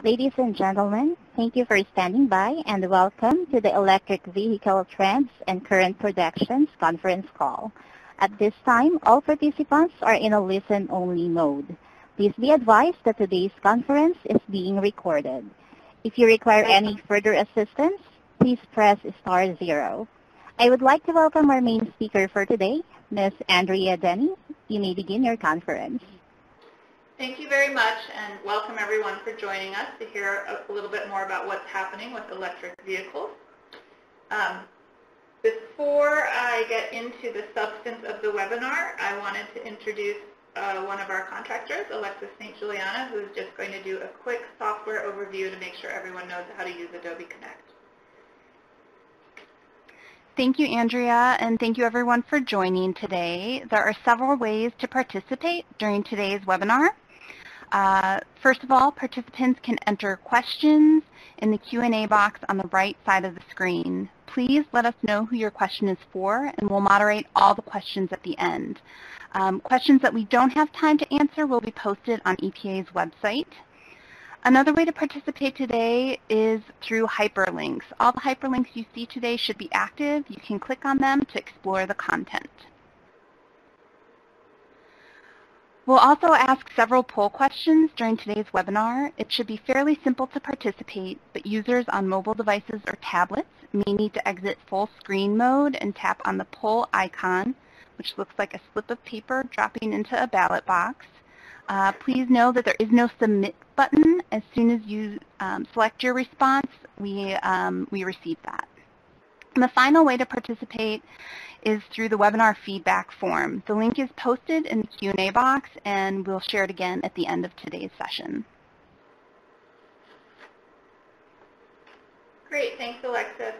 Ladies and gentlemen, thank you for standing by and welcome to the Electric Vehicle Trends and Current Projections conference call. At this time, all participants are in a listen-only mode. Please be advised that today's conference is being recorded. If you require any further assistance, please press *0. I would like to welcome our main speaker for today, Ms. Andrea Denny. You may begin your conference. Thank you very much, and welcome everyone for joining us to hear a little bit more about what's happening with electric vehicles. Before I get into the substance of the webinar, I wanted to introduce one of our contractors, Alexis St. Juliana, who is just going to do a quick software overview to make sure everyone knows how to use Adobe Connect. Thank you, Andrea, and thank you everyone for joining today. There are several ways to participate during today's webinar. First of all, participants can enter questions in the Q&A box on the right side of the screen. Please let us know who your question is for, and we'll moderate all the questions at the end. Questions that we don't have time to answer will be posted on EPA's website. Another way to participate today is through hyperlinks. All the hyperlinks you see today should be active. You can click on them to explore the content. We'll also ask several poll questions during today's webinar. It should be fairly simple to participate, but users on mobile devices or tablets may need to exit full screen mode and tap on the poll icon, which looks like a slip of paper dropping into a ballot box. Please know that there is no submit button. As soon as you select your response, we receive that. And the final way to participate is through the webinar feedback form. The link is posted in the Q&A box, and we'll share it again at the end of today's session. Great, thanks, Alexis.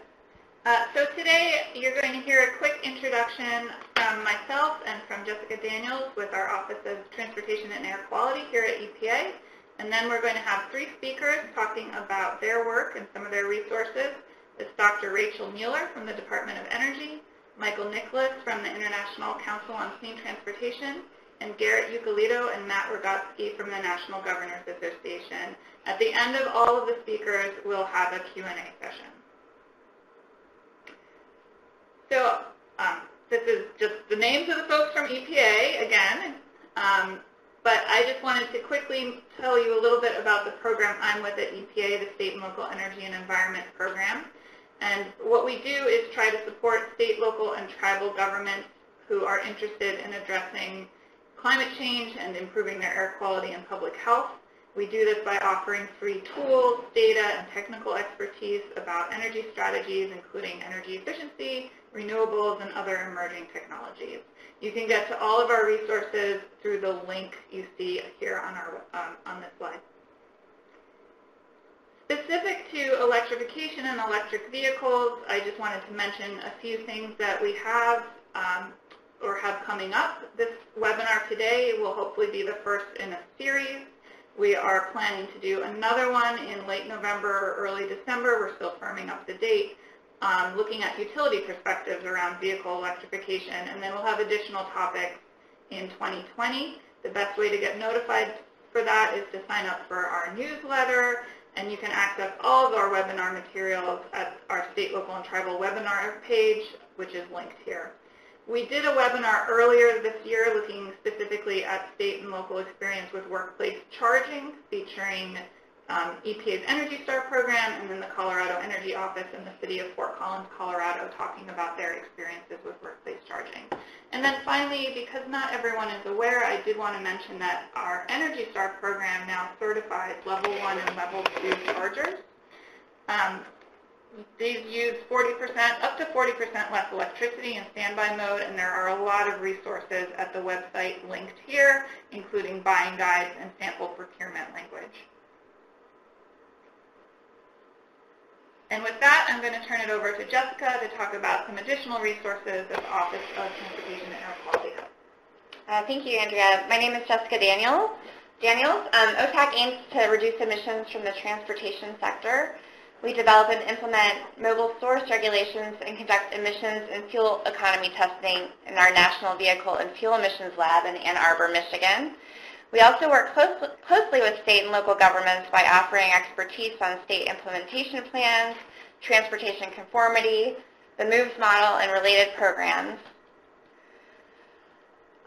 So today you're going to hear a quick introduction from myself and from Jessica Daniels with our Office of Transportation and Air Quality here at EPA. And then we're going to have 3 speakers talking about their work and some of their resources. It's Dr. Rachael Nealer from the Department of Energy, Michael Nicholas from the International Council on Clean Transportation, and Garrett Eucalitto and Matt Rogotzke from the National Governors Association. At the end of all of the speakers, we'll have a Q&A session. So this is just the names of the folks from EPA again, but I just wanted to quickly tell you a little bit about the program I'm with at EPA, the State and Local Energy and Environment Program. And what we do is try to support state, local, and tribal governments who are interested in addressing climate change and improving their air quality and public health. We do this by offering free tools, data, and technical expertise about energy strategies, including energy efficiency, renewables, and other emerging technologies. You can get to all of our resources through the link you see here on this slide. Specific to electrification and electric vehicles, I just wanted to mention a few things that we have or have coming up. This webinar today will hopefully be the first in a series. We are planning to do another one in late November or early December. We're still firming up the date, looking at utility perspectives around vehicle electrification, and then we'll have additional topics in 2020. The best way to get notified for that is to sign up for our newsletter, and you can access all of our webinar materials at our state, local, and tribal webinar page, which is linked here. We did a webinar earlier this year looking specifically at state and local experience with workplace charging, featuring EPA's Energy Star program and then the Colorado Energy Office in the city of Fort Collins, Colorado, talking about their experiences with workplace charging. And then finally, because not everyone is aware, I did want to mention that our Energy Star program now certifies level 1 and level 2 chargers. These use up to 40% less electricity in standby mode, and there are a lot of resources at the website linked here, including buying guides and sample procurement language. And with that, I'm going to turn it over to Jessica to talk about some additional resources at the Office of Transportation and Air Quality. Thank you, Andrea. My name is Jessica Daniels. OTAC aims to reduce emissions from the transportation sector. We develop and implement mobile source regulations and conduct emissions and fuel economy testing in our National Vehicle and Fuel Emissions Lab in Ann Arbor, Michigan. We also work closely with state and local governments by offering expertise on state implementation plans, transportation conformity, the MOVES model, and related programs.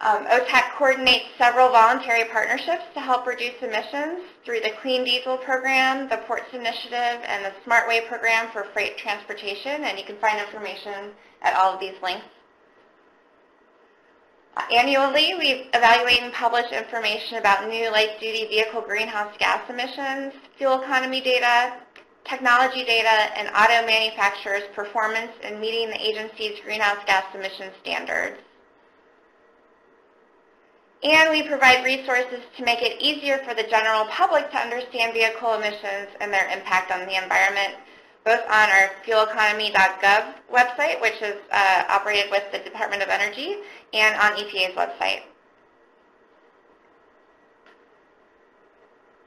OTAC coordinates several voluntary partnerships to help reduce emissions through the Clean Diesel Program, the Ports Initiative, and the Smart Way Program for freight transportation, and you can find information at all of these links. Annually, we evaluate and publish information about new light-duty vehicle greenhouse gas emissions, fuel economy data, technology data, and auto manufacturers' performance in meeting the agency's greenhouse gas emission standards. And we provide resources to make it easier for the general public to understand vehicle emissions and their impact on the environment, both on our fueleconomy.gov website, which is operated with the Department of Energy, and on EPA's website.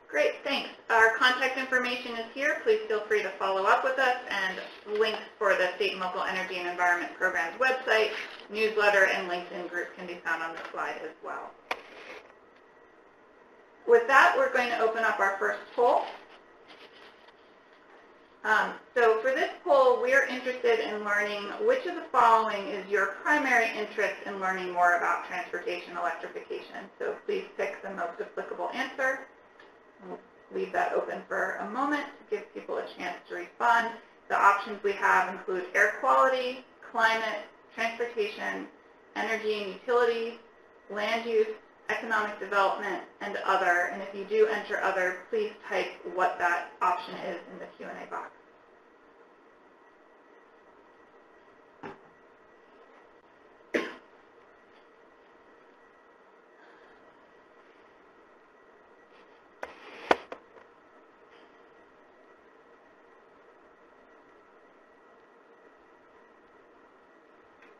Great, thanks. Our contact information is here. Please feel free to follow up with us, and links for the State and Local Energy and Environment Program's website, newsletter, and LinkedIn group can be found on the slide as well. With that, we're going to open up our first poll. So for this poll, we're interested in learning which of the following is your primary interest in learning more about transportation electrification. So please pick the most applicable answer. We'll leave that open for a moment to give people a chance to respond. The options we have include air quality, climate, transportation, energy and utilities, land use, economic development, and other. And if you do enter other, please type what that option is in the Q&A box.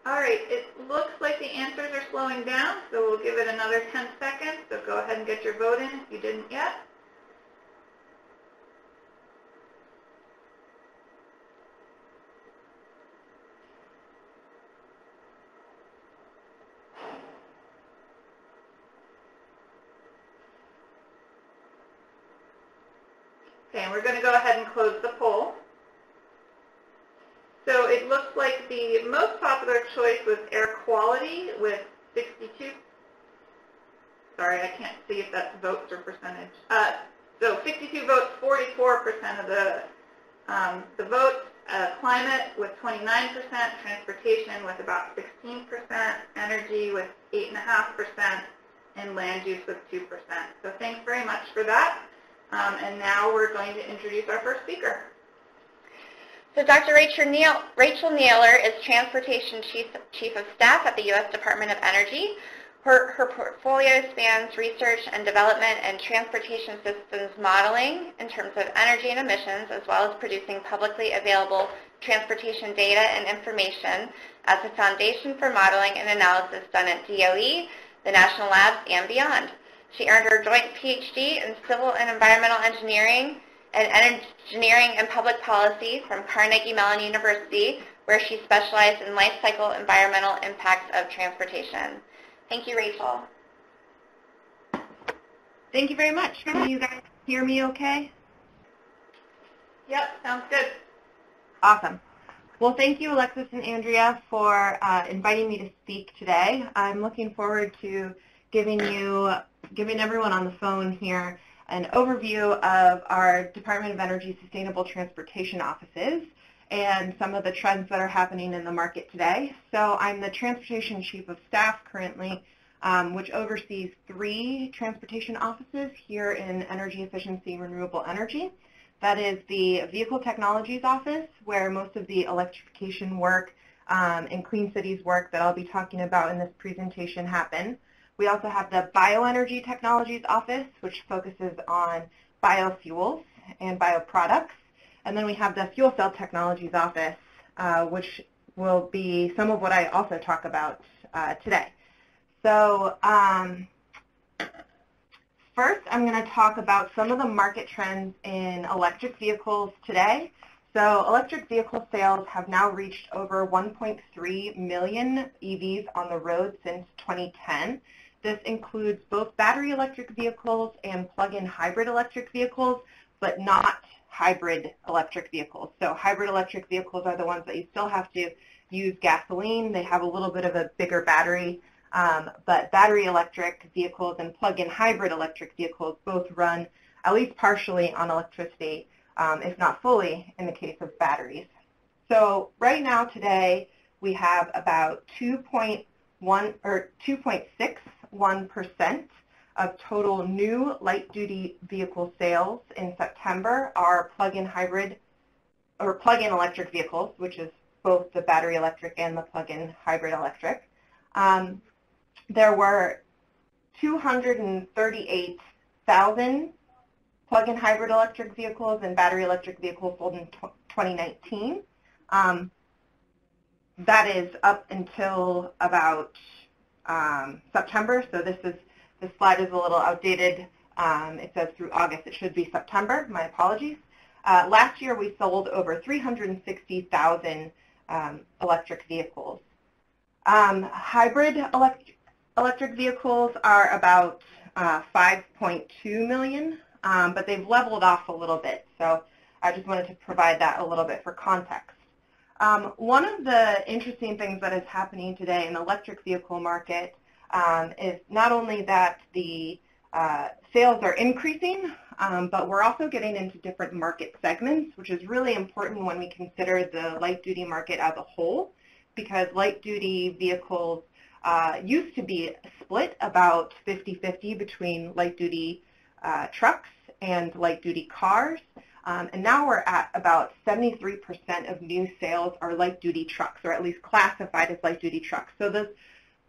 All right, it looks like the answers are slowing down, so we'll give it another 10 seconds. So go ahead and get your vote in if you didn't yet. Okay, and we're going to go ahead and close the poll. So it looks like the most popular choice was air quality with 62. Sorry, I can't see if that's votes or percentage. So 62 votes, 44% of the votes. Climate with 29%, transportation with about 16%, energy with 8.5%, and land use with 2%. So thanks very much for that. And now we're going to introduce our first speaker. So Dr. Rachael Nealer is Transportation Chief of Staff at the U.S. Department of Energy. Her portfolio spans research and development and transportation systems modeling in terms of energy and emissions, as well as producing publicly available transportation data and information as a foundation for modeling and analysis done at DOE, the national labs, and beyond. She earned her joint PhD in Civil and Environmental Engineering and Engineering and Public Policy from Carnegie Mellon University, where she specialized in life cycle environmental impacts of transportation. Thank you, Rachael. Thank you very much. Can you guys hear me okay? Yep, sounds good. Awesome. Well, thank you, Alexis and Andrea, for inviting me to speak today. I'm looking forward to giving everyone on the phone here an overview of our Department of Energy Sustainable Transportation offices and some of the trends that are happening in the market today. So I'm the Transportation Chief of Staff currently, which oversees 3 transportation offices here in Energy Efficiency and Renewable Energy. That is the Vehicle Technologies Office, where most of the electrification work and clean cities work that I'll be talking about in this presentation happen. We also have the Bioenergy Technologies Office, which focuses on biofuels and bioproducts. And then we have the Fuel Cell Technologies Office, which will be some of what I also talk about today. So first, I'm going to talk about some of the market trends in electric vehicles today. So electric vehicle sales have now reached over 1.3 million EVs on the road since 2010. This includes both battery electric vehicles and plug-in hybrid electric vehicles, but not hybrid electric vehicles. So hybrid electric vehicles are the ones that you still have to use gasoline. They have a little bit of a bigger battery, but battery electric vehicles and plug-in hybrid electric vehicles both run at least partially on electricity, if not fully in the case of batteries. So right now today we have about 2.61% of total new light-duty vehicle sales in September are plug-in hybrid or plug-in electric vehicles, which is both the battery electric and the plug-in hybrid electric. There were 238,000 plug-in hybrid electric vehicles and battery electric vehicles sold in 2019. That is up until about September, so this slide is a little outdated. It says through August. It should be September. My apologies. Last year we sold over 360,000 electric vehicles. Hybrid electric vehicles are about 5.2 million, but they've leveled off a little bit, so I just wanted to provide that a little bit for context. One of the interesting things that is happening today in the electric vehicle market is not only that the sales are increasing, but we're also getting into different market segments, which is really important when we consider the light-duty market as a whole, because light-duty vehicles used to be split about 50-50 between light-duty trucks and light-duty cars. And now we're at about 73% of new sales are light-duty trucks, or at least classified as light-duty trucks. So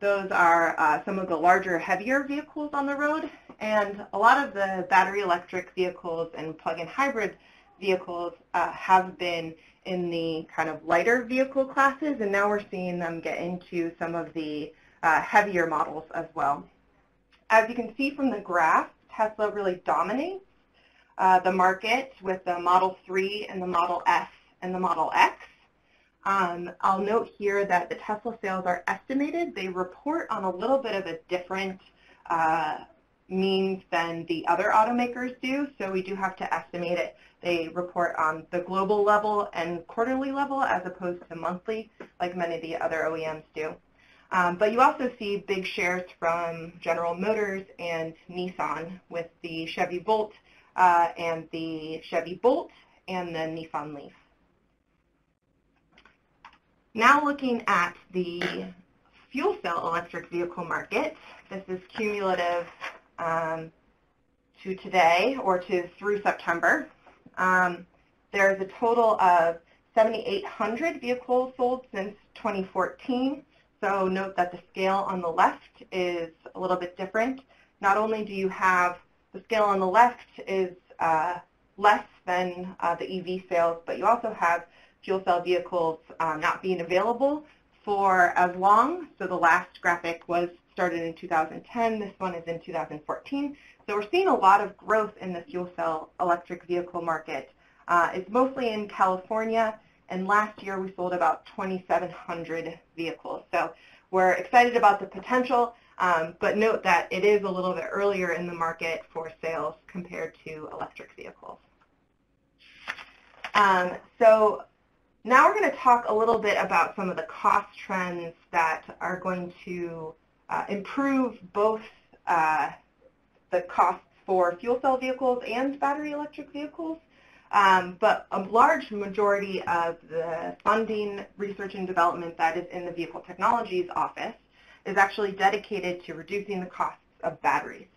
those are some of the larger, heavier vehicles on the road, and a lot of the battery electric vehicles and plug-in hybrid vehicles have been in the kind of lighter vehicle classes, and now we're seeing them get into some of the heavier models as well. As you can see from the graph, Tesla really dominates the market with the Model 3 and the Model S and the Model X. I'll note here that the Tesla sales are estimated. They report on a little bit of a different means than the other automakers do, so we do have to estimate it. They report on the global level and quarterly level as opposed to monthly, like many of the other OEMs do. But you also see big shares from General Motors and Nissan with the Chevy Bolt and the Chevy Bolt and the Nissan Leaf. Now looking at the fuel cell electric vehicle market, this is cumulative to today or through September. There's a total of 7,800 vehicles sold since 2014. So note that the scale on the left is a little bit different. Not only do you have the scale on the left is less than the EV sales, but you also have fuel cell vehicles not being available for as long. So the last graphic was started in 2010. This one is in 2014. So we're seeing a lot of growth in the fuel cell electric vehicle market. It's mostly in California, and last year we sold about 2,700 vehicles. So we're excited about the potential, but note that it is a little bit earlier in the market for sales compared to electric vehicles. So now we're going to talk a little bit about some of the cost trends that are going to improve both the costs for fuel cell vehicles and battery electric vehicles. But a large majority of the funding, research, and development that is in the Vehicle Technologies Office is actually dedicated to reducing the costs of batteries.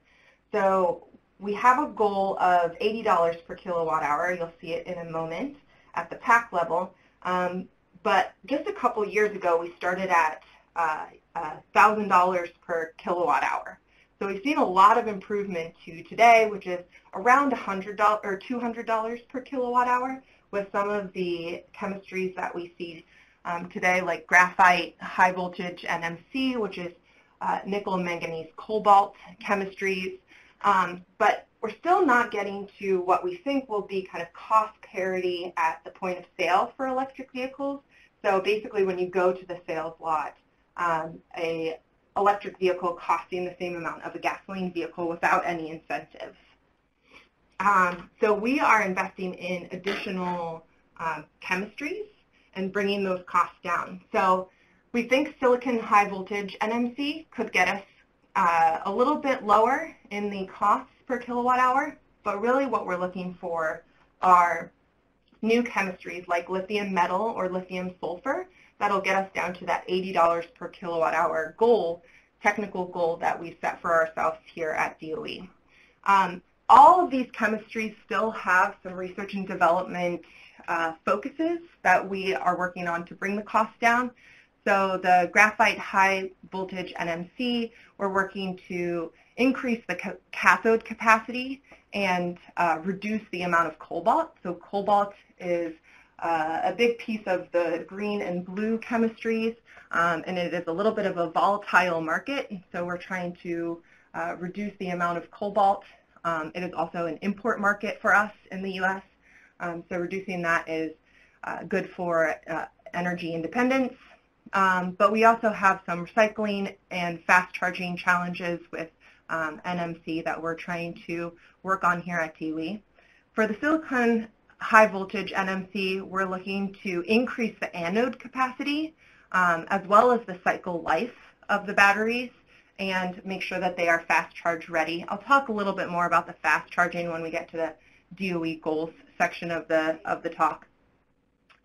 So we have a goal of $80 per kilowatt hour. You'll see it in a moment at the pack level. But just a couple years ago, we started at $1,000 per kilowatt hour. So we've seen a lot of improvement to today, which is around $100 or $200 per kilowatt hour, with some of the chemistries that we see today, like graphite, high voltage NMC, which is nickel, manganese, cobalt chemistries. But we're still not getting to what we think will be kind of cost parity at the point of sale for electric vehicles. So basically when you go to the sales lot, a electric vehicle costing the same amount of a gasoline vehicle without any incentives. So we are investing in additional chemistries and bringing those costs down. So we think silicon high voltage NMC could get us a little bit lower in the costs per kilowatt hour, but really what we're looking for are new chemistries like lithium metal or lithium sulfur that'll get us down to that $80 per kilowatt hour goal, technical goal that we set for ourselves here at DOE. All of these chemistries still have some research and development focuses that we are working on to bring the cost down. So the graphite high voltage NMC, we're working to increase the cathode capacity and reduce the amount of cobalt. So cobalt is a big piece of the green and blue chemistries, and it is a little bit of a volatile market. So we're trying to reduce the amount of cobalt. It is also an import market for us in the U.S., so reducing that is good for energy independence. But we also have some recycling and fast charging challenges with NMC that we're trying to work on here at DOE. For the silicon high voltage NMC, we're looking to increase the anode capacity as well as the cycle life of the batteries and make sure that they are fast charge ready. I'll talk a little bit more about the fast charging when we get to the DOE goals section of the talk.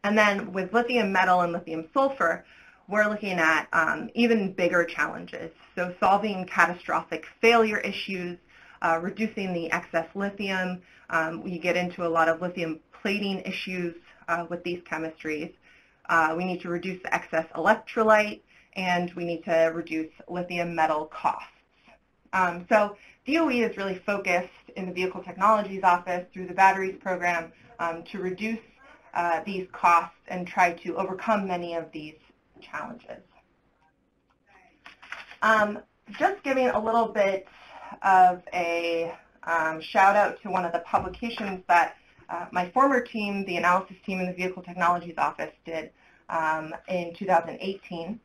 And then with lithium metal and lithium sulfur, we're looking at even bigger challenges. So solving catastrophic failure issues, reducing the excess lithium. We get into a lot of lithium plating issues with these chemistries. We need to reduce the excess electrolyte, and we need to reduce lithium metal costs. So DOE is really focused in the Vehicle Technologies Office through the batteries program to reduce these costs and try to overcome many of these challenges. Just giving a little bit of a shout out to one of the publications that my former team, the analysis team in the Vehicle Technologies Office, did in 2018,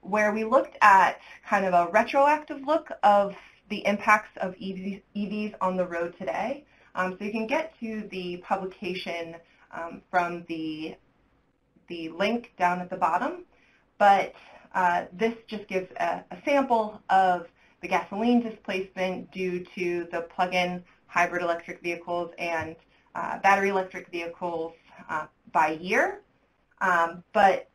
where we looked at kind of a retroactive look of the impacts of EVs on the road today. So you can get to the publication from the link down at the bottom, but this just gives a sample of the gasoline displacement due to the plug-in hybrid electric vehicles and battery electric vehicles by year. But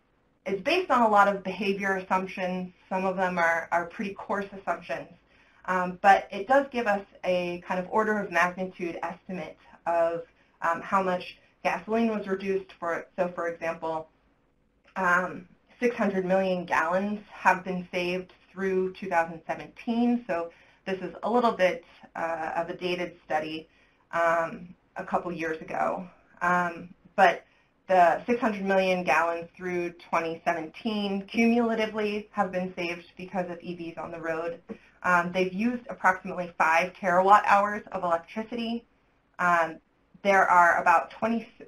it's based on a lot of behavior assumptions. Some of them are pretty coarse assumptions. But it does give us a kind of order of magnitude estimate of how much gasoline was reduced. So for example, 600 million gallons have been saved through 2017. So this is a little bit of a dated study a couple years ago. But the 600 million gallons through 2017 cumulatively have been saved because of EVs on the road. They've used approximately 5 terawatt hours of electricity. There are about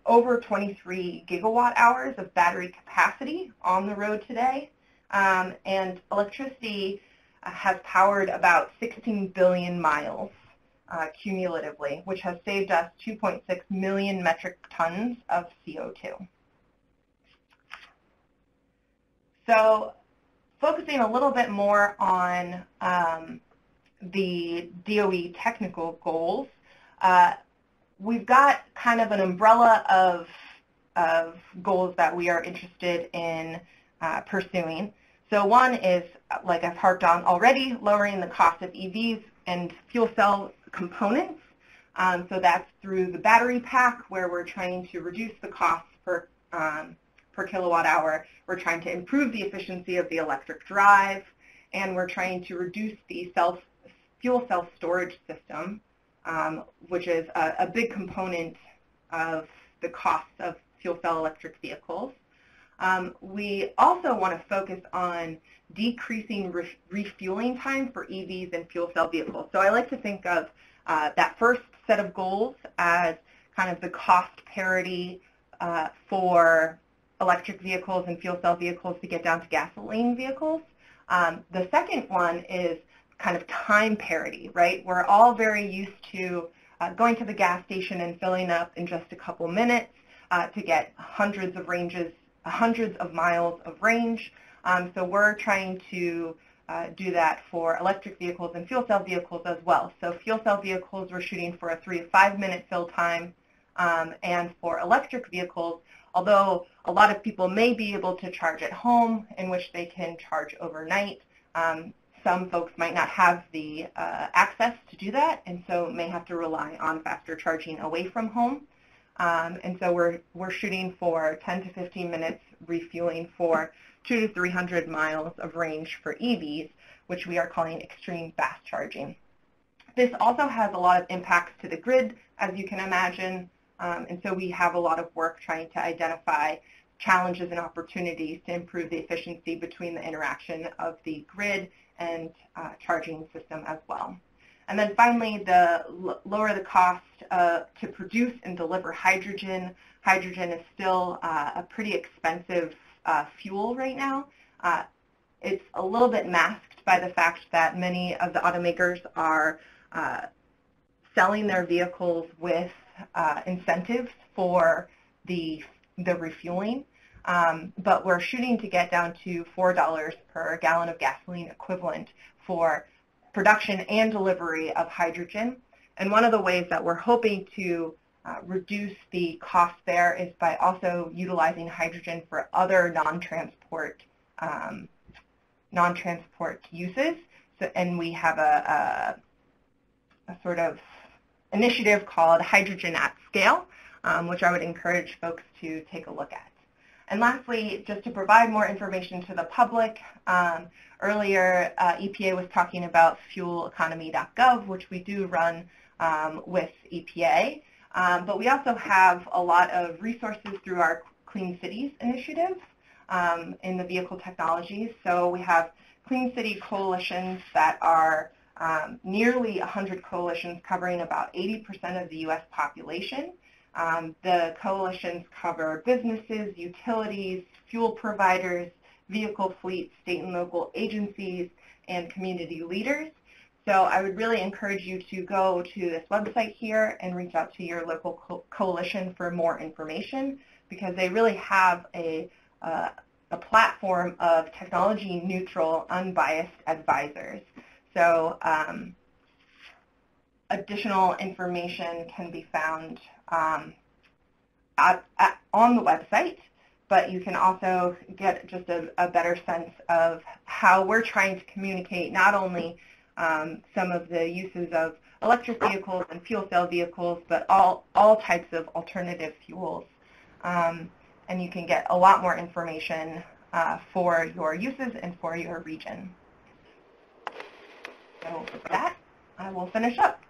over 23 gigawatt hours of battery capacity on the road today. And electricity has powered about 16 billion miles cumulatively, which has saved us 2.6 million metric tons of CO2. So focusing a little bit more on the DOE technical goals, we've got kind of an umbrella of goals that we are interested in pursuing. So one is, like I've harped on already, lowering the cost of EVs and fuel cell components. So that's through the battery pack, where we're trying to reduce the cost per kilowatt hour. We're trying to improve the efficiency of the electric drive, and we're trying to reduce the fuel cell storage system, which is a big component of the cost of fuel cell electric vehicles. We also want to focus on decreasing refueling time for EVs and fuel cell vehicles. So I like to think of that first set of goals as kind of the cost parity for electric vehicles and fuel cell vehicles to get down to gasoline vehicles. The second one is kind of time parity, right? We're all very used to going to the gas station and filling up in just a couple minutes to get hundreds of miles of range. So we're trying to do that for electric vehicles and fuel cell vehicles as well. So fuel cell vehicles, we're shooting for a 3 to 5 minute fill time. And for electric vehicles, although a lot of people may be able to charge at home, in which they can charge overnight, some folks might not have the access to do that, and so may have to rely on faster charging away from home. And so we're shooting for 10 to 15 minutes refueling for 200 to 300 miles of range for EVs, which we are calling extreme fast charging. This also has a lot of impacts to the grid, as you can imagine, and so we have a lot of work trying to identify challenges and opportunities to improve the efficiency between the interaction of the grid and charging system as well. And then finally, lower the cost to produce and deliver hydrogen. Hydrogen is still a pretty expensive fuel right now. It's a little bit masked by the fact that many of the automakers are selling their vehicles with incentives for the refueling. But we're shooting to get down to $4 per gallon of gasoline equivalent for production and delivery of hydrogen. And one of the ways that we're hoping to reduce the cost there is by also utilizing hydrogen for other non-transport uses. So, and we have a sort of initiative called Hydrogen at Scale, which I would encourage folks to take a look at. And lastly, just to provide more information to the public, earlier EPA was talking about fueleconomy.gov, which we do run with EPA. But we also have a lot of resources through our Clean Cities initiative in the vehicle technologies. So we have Clean City coalitions that are nearly 100 coalitions covering about 80% of the U.S. population. The coalitions cover businesses, utilities, fuel providers, vehicle fleets, state and local agencies, and community leaders. So I would really encourage you to go to this website here and reach out to your local coalition for more information, because they really have a platform of technology-neutral, unbiased advisors. So additional information can be found on the website, but you can also get just a better sense of how we're trying to communicate not only some of the uses of electric vehicles and fuel cell vehicles, but all types of alternative fuels. And you can get a lot more information for your uses and for your region. So with that, I will finish up.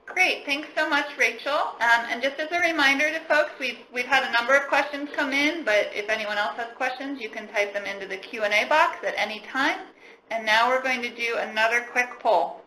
Great, thanks so much, Rachel. And just as a reminder to folks, we've had a number of questions come in, but if anyone else has questions, you can type them into the Q&A box at any time. And now we're going to do another quick poll.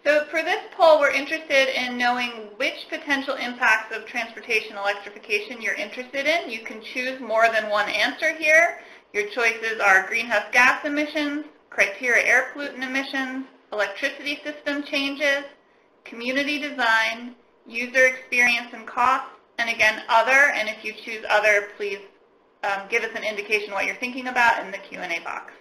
So for this poll, we're interested in knowing which potential impacts of transportation electrification you're interested in. You can choose more than one answer here. Your choices are greenhouse gas emissions, criteria air pollutant emissions, electricity system changes, community design, user experience and costs, and again, other. And if you choose other, please give us an indication what you're thinking about in the Q&A box.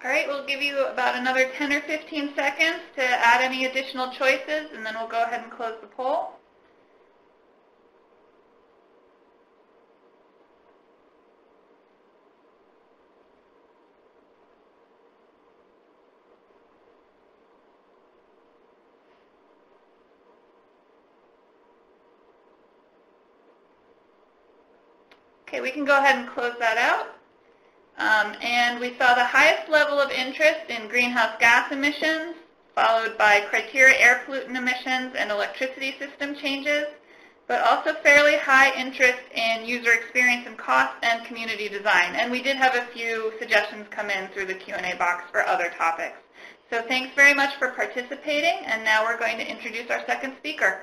All right, we'll give you about another 10 or 15 seconds to add any additional choices, and then we'll go ahead and close the poll. Okay, we can go ahead and close that out. And we saw the highest level of interest in greenhouse gas emissions, followed by criteria air pollutant emissions and electricity system changes, but also fairly high interest in user experience and cost and community design. And we did have a few suggestions come in through the Q&A box for other topics. So thanks very much for participating, and now we're going to introduce our second speaker.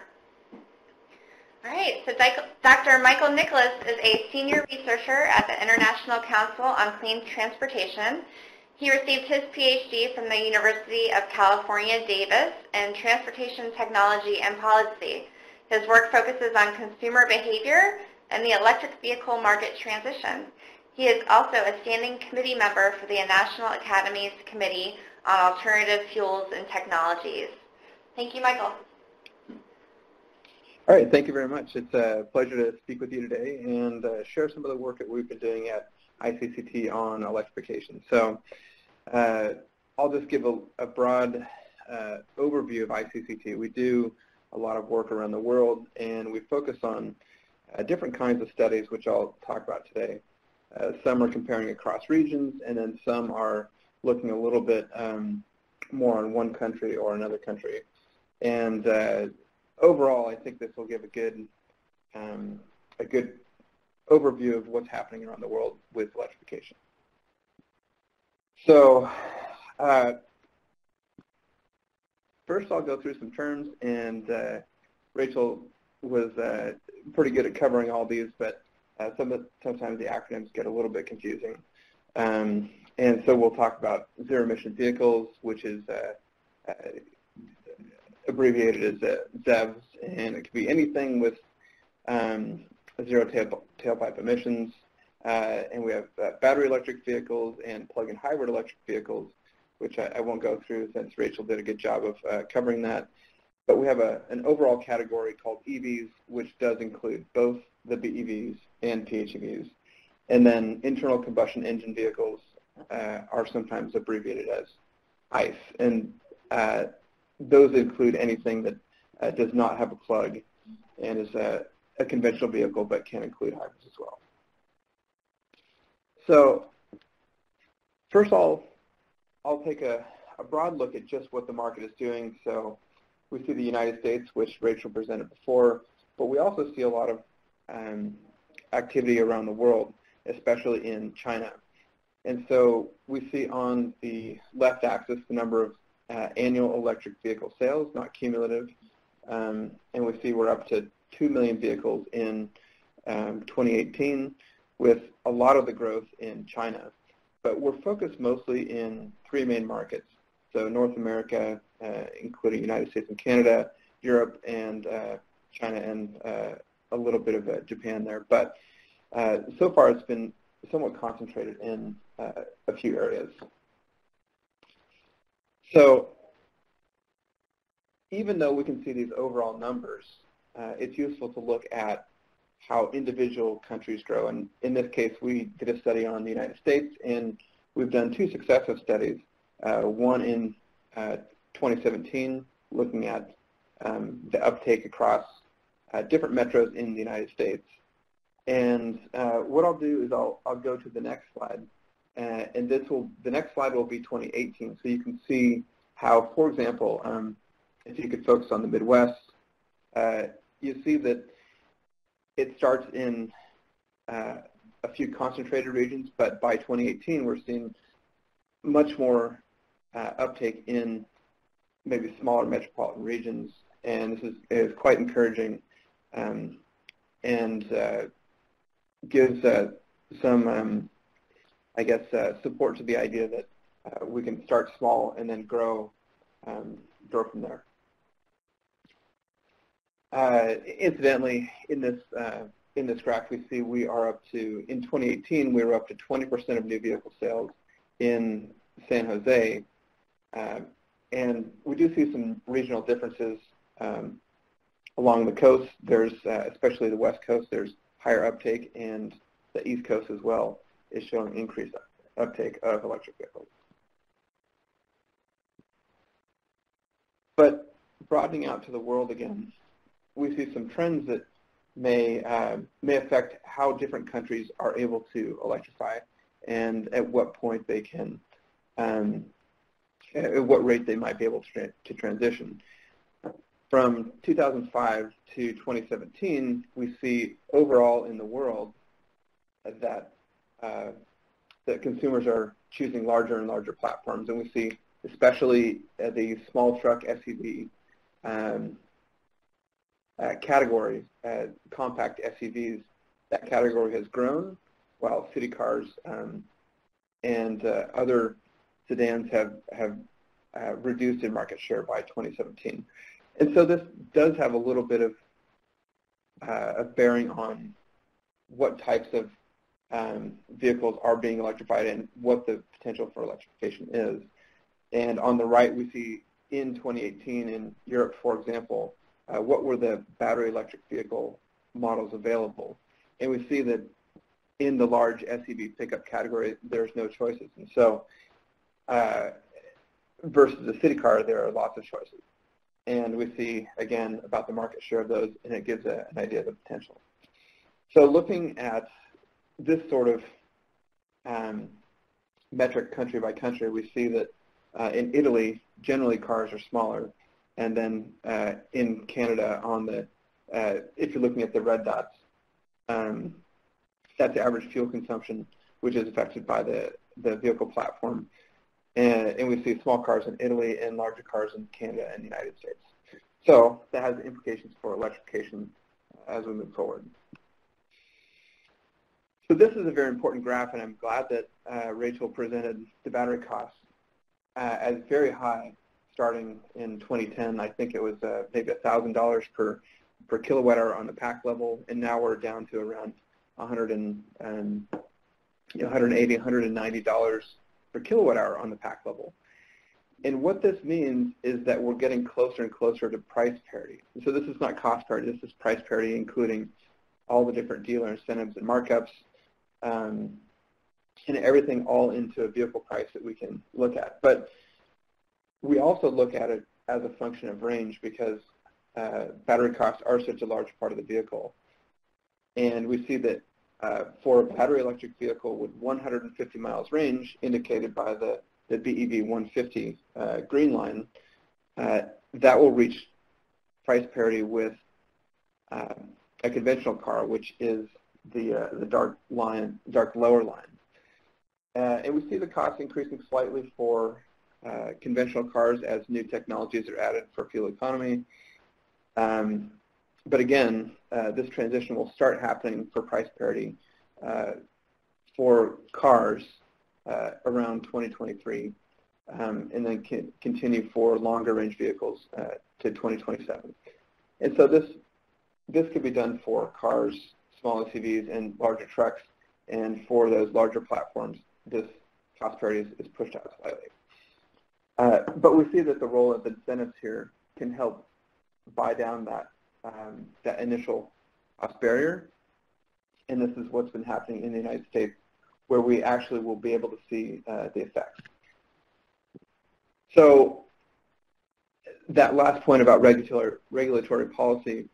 All right, so Dr. Michael Nicholas is a senior researcher at the International Council on Clean Transportation. He received his PhD from the University of California, Davis in Transportation Technology and Policy. His work focuses on consumer behavior and the electric vehicle market transition. He is also a standing committee member for the National Academy's Committee on Alternative Fuels and Technologies. Thank you, Michael. All right, thank you very much. It's a pleasure to speak with you today and share some of the work that we've been doing at ICCT on electrification. So I'll just give a broad overview of ICCT. We do a lot of work around the world, and we focus on different kinds of studies, which I'll talk about today. Some are comparing across regions, and then some are looking a little bit more on one country or another country. And overall, I think this will give a good overview of what's happening around the world with electrification. So first I'll go through some terms, and Rachael was pretty good at covering all these, but sometimes the acronyms get a little bit confusing. And so we'll talk about zero-emission vehicles, which is abbreviated as ZEVs, and it could be anything with zero tailpipe emissions. And we have battery electric vehicles and plug-in hybrid electric vehicles, which I won't go through since Rachael did a good job of covering that. But we have an overall category called EVs, which does include both the BEVs and PHEVs. And then internal combustion engine vehicles are sometimes abbreviated as ICE. And those include anything that does not have a plug and is a conventional vehicle, but can include hybrids as well. So first I'll take a broad look at just what the market is doing. So we see the United States, which Rachael presented before, but we also see a lot of activity around the world, especially in China. And so we see on the left axis the number of annual electric vehicle sales, not cumulative, and we see we're up to 2 million vehicles in 2018, with a lot of the growth in China. But we're focused mostly in three main markets, so North America, including United States and Canada, Europe, and China, and a little bit of Japan there. But so far it's been somewhat concentrated in a few areas. So even though we can see these overall numbers, it's useful to look at how individual countries grow. And in this case, we did a study on the United States, and we've done two successive studies, one in 2017, looking at the uptake across different metros in the United States. And what I'll do is I'll go to the next slide, and the next slide will be 2018. So you can see how, for example, if you could focus on the Midwest, you see that it starts in a few concentrated regions, but by 2018 we're seeing much more uptake in maybe smaller metropolitan regions, and this is quite encouraging, and gives some, I guess, support to the idea that we can start small and then grow from there. Incidentally, in this graph, we see we are up to, in 2018, we were up to 20% of new vehicle sales in San Jose, and we do see some regional differences along the coast. There's, especially the West Coast, there's higher uptake, and the East Coast as well is showing increased uptake of electric vehicles. But broadening out to the world again, we see some trends that may affect how different countries are able to electrify and at what point they can, at what rate they might be able to transition. From 2005 to 2017, we see overall in the world that that consumers are choosing larger and larger platforms, and we see especially the small truck SUV category, compact SUVs, that category has grown, while city cars and other sedans have reduced in market share by 2017. And so this does have a little bit of a bearing on what types of vehicles are being electrified and what the potential for electrification is. And on the right, we see in 2018 in Europe, for example, what were the battery electric vehicle models available. And we see that in the large SUV pickup category, there's no choices. And so versus a city car, there are lots of choices. And we see, again, about the market share of those, and it gives an idea of the potential. So looking at this sort of metric country by country, we see that in Italy, generally cars are smaller. And then in Canada, on the if you're looking at the red dots, that's the average fuel consumption, which is affected by the vehicle platform. And we see small cars in Italy and larger cars in Canada and the United States. So that has implications for electrification as we move forward. So this is a very important graph, and I'm glad that Rachael presented the battery costs as very high starting in 2010. I think it was maybe $1,000 per kilowatt hour on the pack level, and now we're down to around $180, $190 per kilowatt hour on the pack level. And what this means is that we're getting closer and closer to price parity. And so this is not cost parity, this is price parity, including all the different dealer incentives and markups, and everything all into a vehicle price that we can look at. But we also look at it as a function of range because battery costs are such a large part of the vehicle. And we see that for a battery electric vehicle with 150 miles range, indicated by the BEV 150 green line, that will reach price parity with a conventional car, which is the dark lower line. And we see the cost increasing slightly for conventional cars as new technologies are added for fuel economy. But again, this transition will start happening for price parity for cars around 2023, and then continue for longer range vehicles to 2027. And so this could be done for cars, small SUVs, and larger trucks. And for those larger platforms, this cost parity is pushed out slightly. But we see that the role of incentives here can help buy down that initial cost barrier. And this is what's been happening in the United States, where we actually will be able to see the effects. So that last point about regulatory policy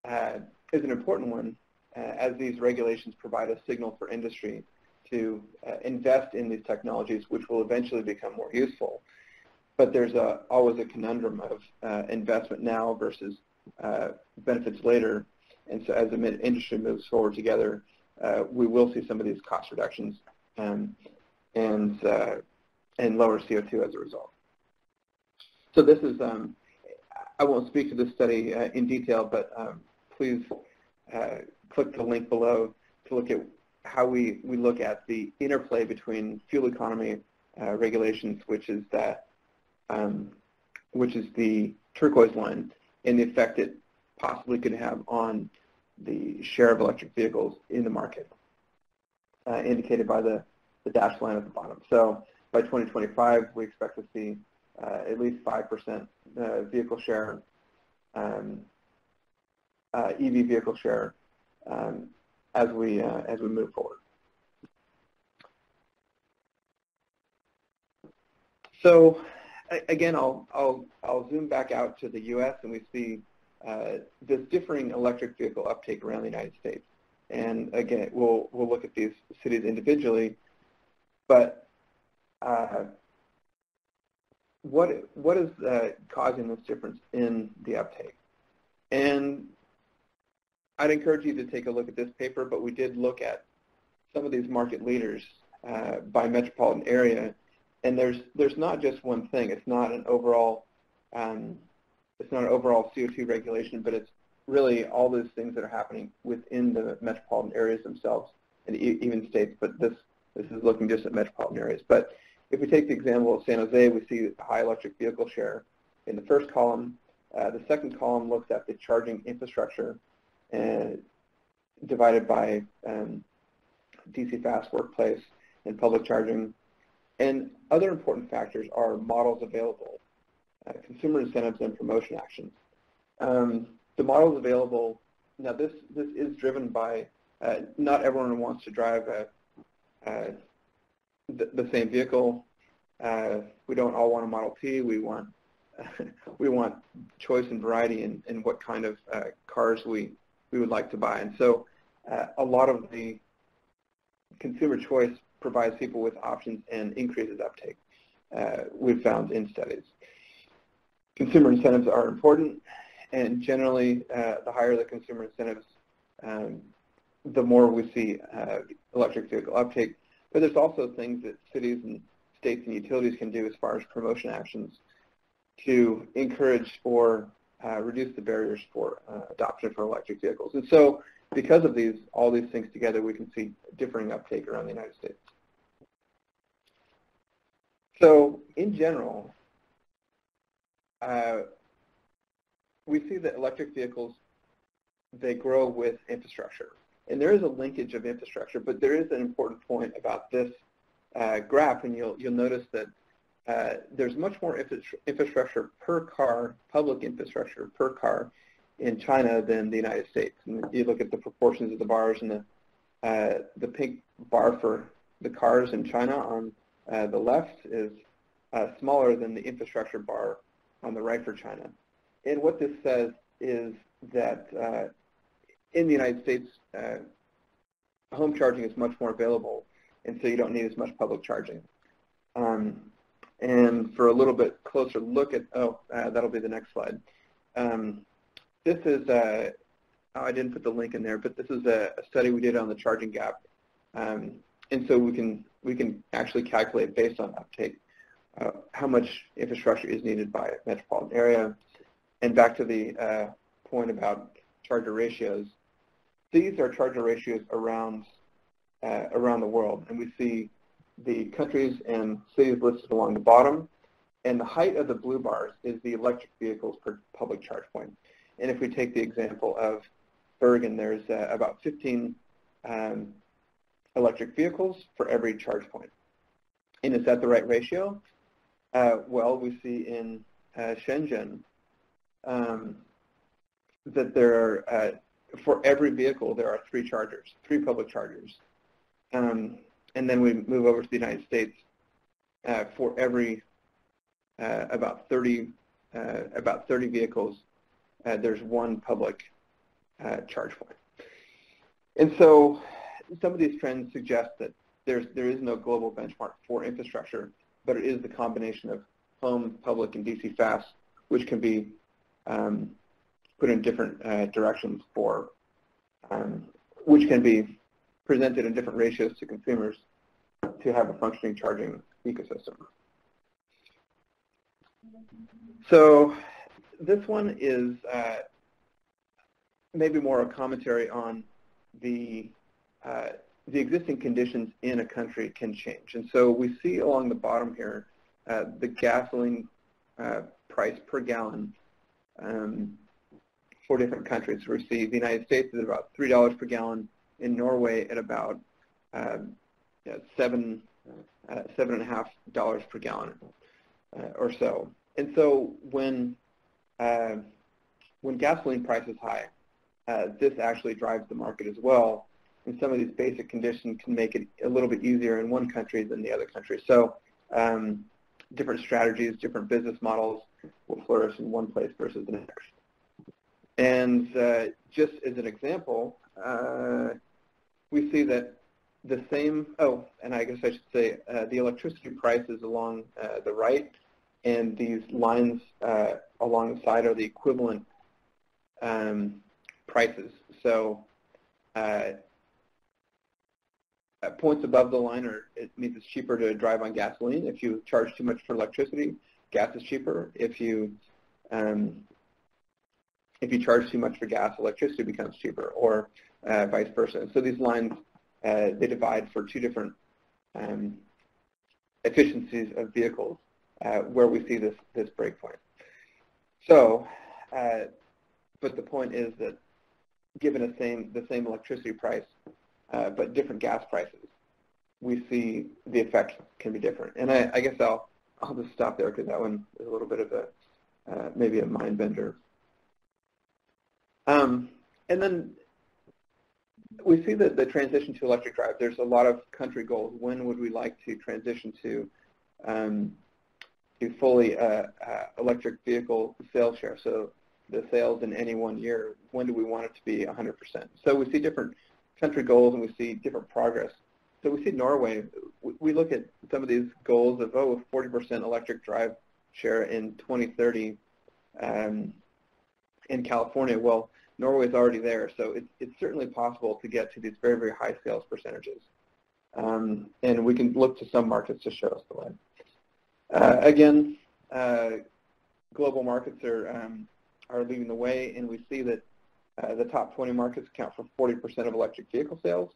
is an important one, as these regulations provide a signal for industry to invest in these technologies, which will eventually become more useful. But there's always a conundrum of investment now versus benefits later. And so as the industry moves forward together, we will see some of these cost reductions and lower CO2 as a result. So this is, I won't speak to this study in detail, but please click the link below to look at how we look at the interplay between fuel economy regulations, which is the turquoise line, and the effect it possibly could have on the share of electric vehicles in the market, indicated by the dashed line at the bottom. So by 2025, we expect to see at least 5% vehicle share, EV vehicle share, as we move forward. So again, I'll zoom back out to the U.S. and we see this differing electric vehicle uptake around the United States. And again, we'll look at these cities individually, but what is causing this difference in the uptake? And I'd encourage you to take a look at this paper, but we did look at some of these market leaders by metropolitan area, and there's not just one thing. It's not an overall CO2 regulation, but it's really all those things that are happening within the metropolitan areas themselves, and even states. But this is looking just at metropolitan areas. But if we take the example of San Jose, we see a high electric vehicle share in the first column. The second column looks at the charging infrastructure divided by DC fast workplace and public charging. And other important factors are models available, consumer incentives, and promotion actions. The models available, now this is driven by, not everyone wants to drive the same vehicle. We don't all want a Model T. We want choice and variety in what kind of cars we would like to buy. And so a lot of the consumer choice provides people with options and increases uptake, we've found in studies. Consumer incentives are important, and generally the higher the consumer incentives, the more we see electric vehicle uptake. But there's also things that cities and states and utilities can do as far as promotion actions to encourage or reduce the barriers for adoption for electric vehicles. And so because of all these things together, we can see differing uptake around the United States. So in general, we see that electric vehicles, they grow with infrastructure. And there is a linkage of infrastructure, but there is an important point about this graph, and you'll notice that there's much more infrastructure per car, public infrastructure per car in China than the United States. And you look at the proportions of the bars, and the pink bar for the cars in China on the left is smaller than the infrastructure bar on the right for China. And what this says is that in the United States, home charging is much more available, and so you don't need as much public charging. And for a little bit closer look at, that'll be the next slide. This is, I didn't put the link in there, but this is a study we did on the charging gap. And so we can actually calculate based on uptake how much infrastructure is needed by a metropolitan area. And back to the point about charger ratios, these are charger ratios around the world, and we see the countries and cities listed along the bottom, and the height of the blue bars is the electric vehicles per public charge point. And if we take the example of Bergen, there's about 15 electric vehicles for every charge point. And is that the right ratio? Well, we see in Shenzhen that there are, for every vehicle, there are 3 public chargers. And then we move over to the United States. For every about 30 vehicles, there's 1 public charge point. And so some of these trends suggest that there is no global benchmark for infrastructure, but it is the combination of home, public, and DC fast, which can be put in different directions for, which can be presented in different ratios to consumers to have a functioning charging ecosystem. So this one is maybe more a commentary on the existing conditions in a country can change. And so we see along the bottom here the gasoline price per gallon for different countries. We see the United States is about $3 per gallon, in Norway at about $7.5 per gallon or so. And so when gasoline price is high, this actually drives the market as well. And some of these basic conditions can make it a little bit easier in one country than the other country. So different strategies, different business models will flourish in one place versus the next. And just as an example, we see that the same, and I guess I should say the electricity prices along the right and these lines along the side are the equivalent prices. So points above the line it means it's cheaper to drive on gasoline. If you charge too much for electricity, gas is cheaper. If you charge too much for gas, electricity becomes cheaper, or vice versa. So these lines, they divide for two different efficiencies of vehicles where we see this break point. So, but the point is that given the same electricity price, but different gas prices, we see the effect can be different. And I guess I'll just stop there because that one is a little bit of a maybe a mind bender. And then we see that the transition to electric drive, there's a lot of country goals. When would we like to transition to fully electric vehicle sales share? So the sales in any one year, when do we want it to be 100%? So we see different country goals and we see different progress. So we see Norway, we look at some of these goals of 40% electric drive share in 2030 in California. Well, Norway is already there, so it's certainly possible to get to these very, very high sales percentages. And we can look to some markets to show us the way. Again, global markets are leading the way, and we see that the top 20 markets account for 40% of electric vehicle sales,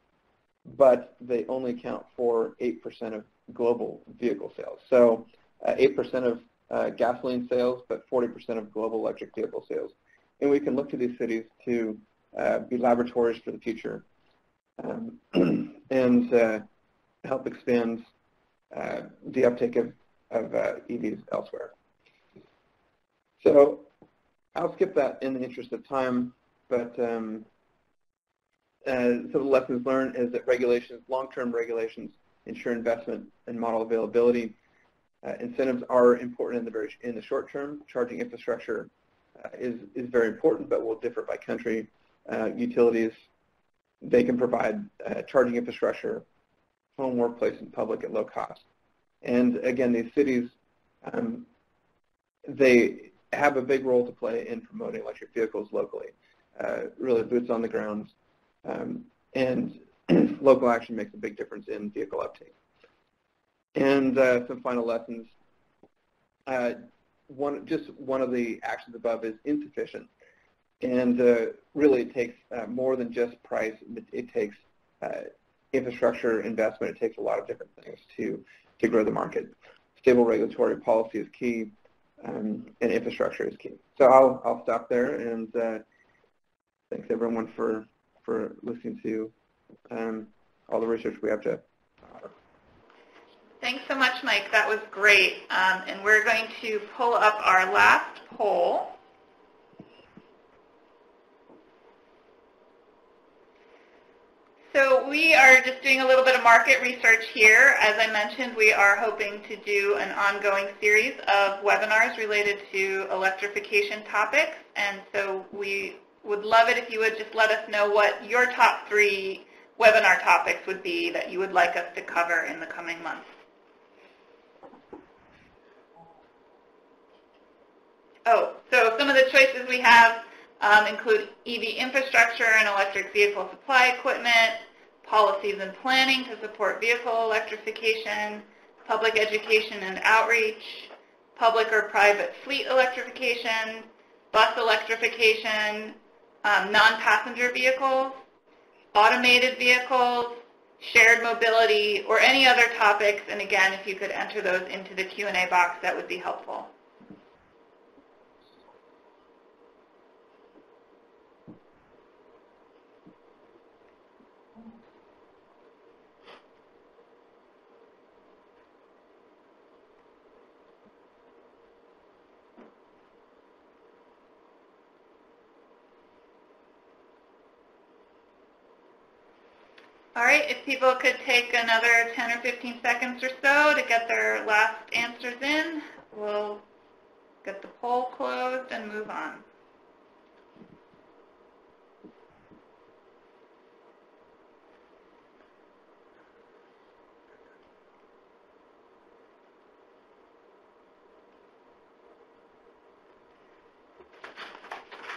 but they only account for 8% of global vehicle sales. So 8% of gasoline sales, but 40% of global electric vehicle sales. And we can look to these cities to be laboratories for the future and help expand the uptake of EVs elsewhere. So I'll skip that in the interest of time, but so the lessons learned is that regulations, long-term regulations, ensure investment and model availability. Incentives are important in the short term. Charging infrastructure is very important, but will differ by country. Utilities, they can provide charging infrastructure, home, workplace, and public at low cost. And again, these cities, they have a big role to play in promoting electric vehicles locally, really boots on the ground, and local action makes a big difference in vehicle uptake. And some final lessons. Just one of the actions above is insufficient, and really it takes more than just price. It takes infrastructure investment. It takes a lot of different things to grow the market. Stable regulatory policy is key, and infrastructure is key. So I'll stop there, and thanks everyone for listening to all the research we have to offer. Thanks so much, Mike. That was great. And we're going to pull up our last poll. So we are just doing a little bit of market research here. As I mentioned, we are hoping to do an ongoing series of webinars related to electrification topics. And so we would love it if you would just let us know what your top 3 webinar topics would be that you would like us to cover in the coming months. So some of the choices we have include EV infrastructure and electric vehicle supply equipment, policies and planning to support vehicle electrification, public education and outreach, public or private fleet electrification, bus electrification, non-passenger vehicles, automated vehicles, shared mobility, or any other topics. And again, if you could enter those into the Q&A box, that would be helpful. All right, if people could take another 10 or 15 seconds or so to get their last answers in, we'll get the poll closed and move on.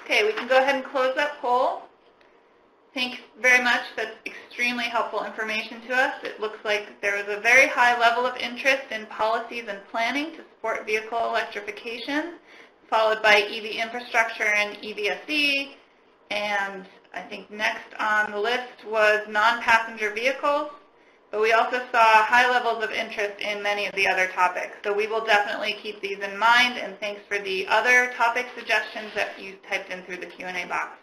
Okay, we can go ahead and close that poll. Thanks very much. That's extremely helpful information to us. It looks like there was a very high level of interest in policies and planning to support vehicle electrification, followed by EV infrastructure and EVSE, and I think next on the list was non-passenger vehicles, but we also saw high levels of interest in many of the other topics. So we will definitely keep these in mind, and thanks for the other topic suggestions that you typed in through the Q&A box.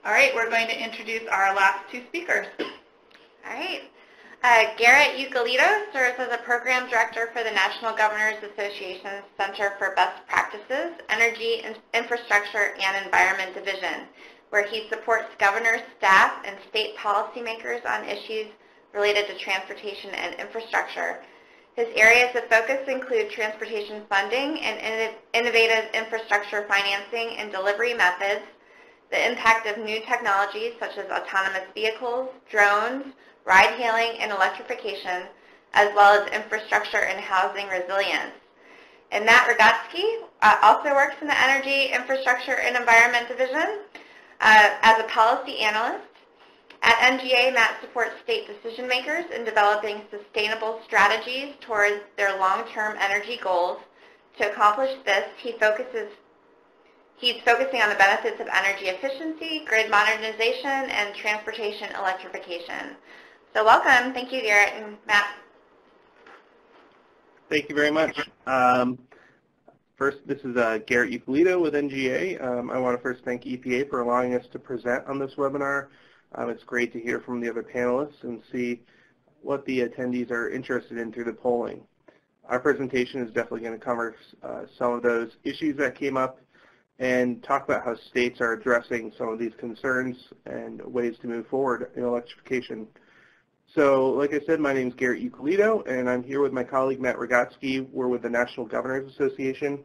All right, we're going to introduce our last two speakers. All right. Garrett Eucalitto serves as a program director for the National Governors Association's Center for Best Practices, Energy, Infrastructure, and Environment Division, where he supports governors, staff, and state policymakers on issues related to transportation and infrastructure. His areas of focus include transportation funding and innovative infrastructure financing and delivery methods, the impact of new technologies such as autonomous vehicles, drones, ride-hailing, and electrification, as well as infrastructure and housing resilience. And Matt Rogotzke also works in the Energy, Infrastructure, and Environment Division as a policy analyst. At NGA, Matt supports state decision makers in developing sustainable strategies towards their long-term energy goals. To accomplish this, he's focusing on the benefits of energy efficiency, grid modernization, and transportation electrification. So welcome. Thank you, Garrett and Matt. Thank you very much. First, this is Garrett Eucalitto with NGA. I want to first thank EPA for allowing us to present on this webinar. It's great to hear from the other panelists and see what the attendees are interested in through the polling. Our presentation is definitely going to cover some of those issues that came up and talk about how states are addressing some of these concerns and ways to move forward in electrification. So, like I said, my name is Garrett Eucalitto, and I'm here with my colleague Matt Rogotzke. We're with the National Governors Association.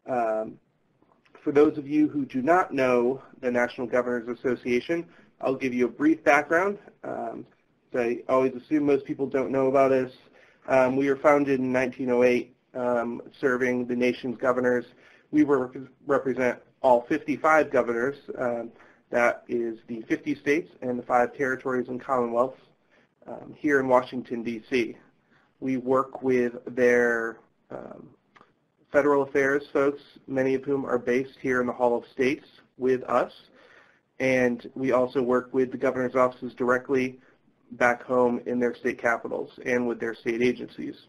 For those of you who do not know the National Governors Association, I'll give you a brief background. I always assume most people don't know about us. We were founded in 1908, serving the nation's governors. We represent all 55 governors. That is the 50 states and the 5 territories and commonwealths here in Washington, D.C. We work with their federal affairs folks, many of whom are based here in the Hall of States with us. And we also work with the governor's offices directly back home in their state capitals and with their state agencies.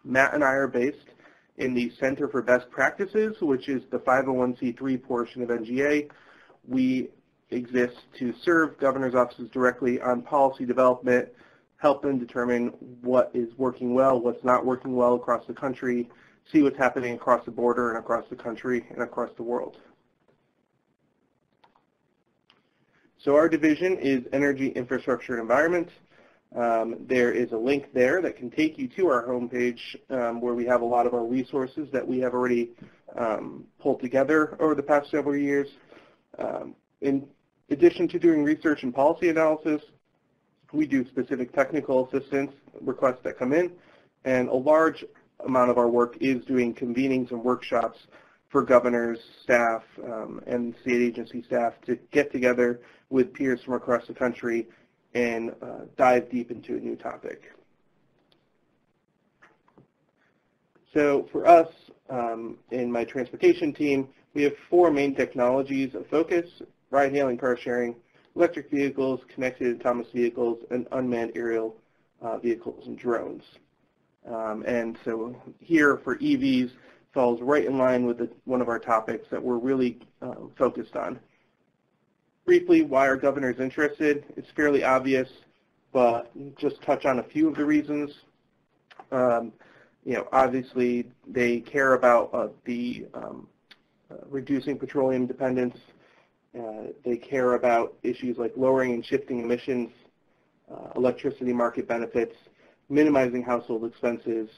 Matt and I are based in the Center for Best Practices, which is the 501c3 portion of NGA. We exist to serve governor's offices directly on policy development, help them determine what is working well, what's not working well across the country, see what's happening across the border and across the country and across the world. So our division is Energy, Infrastructure, and Environment. There is a link there that can take you to our homepage where we have a lot of our resources that we have already pulled together over the past several years. In addition to doing research and policy analysis, we do specific technical assistance requests that come in, and a large amount of our work is doing convenings and workshops for governors, staff, and state agency staff to get together with peers from across the country and dive deep into a new topic. So for us, in my transportation team, we have 4 main technologies of focus: ride-hailing, car sharing, electric vehicles, connected autonomous vehicles, and unmanned aerial vehicles and drones. And so here for EVs falls right in line with one of our topics that we're really focused on. Briefly, why are governors interested? It's fairly obvious, but just touch on a few of the reasons. Obviously they care about the reducing petroleum dependence. They care about issues like lowering and shifting emissions, electricity market benefits, minimizing household expenses,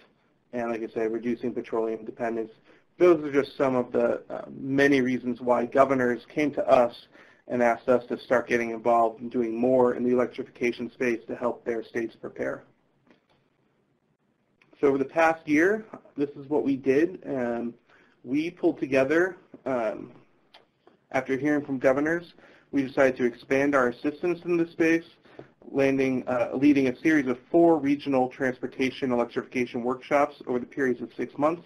and like I said, reducing petroleum dependence. Those are just some of the many reasons why governors came to us and asked us to start getting involved in doing more in the electrification space to help their states prepare. So over the past year, this is what we did. We pulled together After hearing from governors, we decided to expand our assistance in this space, leading a series of 4 regional transportation electrification workshops over the periods of 6 months.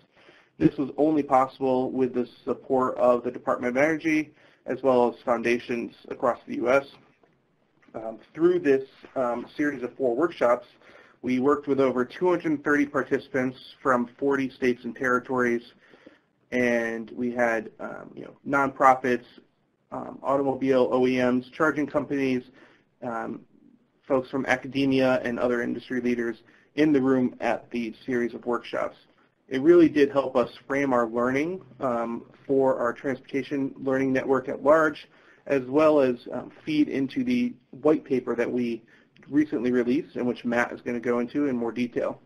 This was only possible with the support of the Department of Energy as well as foundations across the U.S. Through this series of 4 workshops, we worked with over 230 participants from 40 states and territories, and we had nonprofits, automobile OEMs, charging companies, folks from academia and other industry leaders in the room at the series of workshops. It really did help us frame our learning for our transportation learning network at large, as well as feed into the white paper that we recently released and which Matt is going to go into in more detail.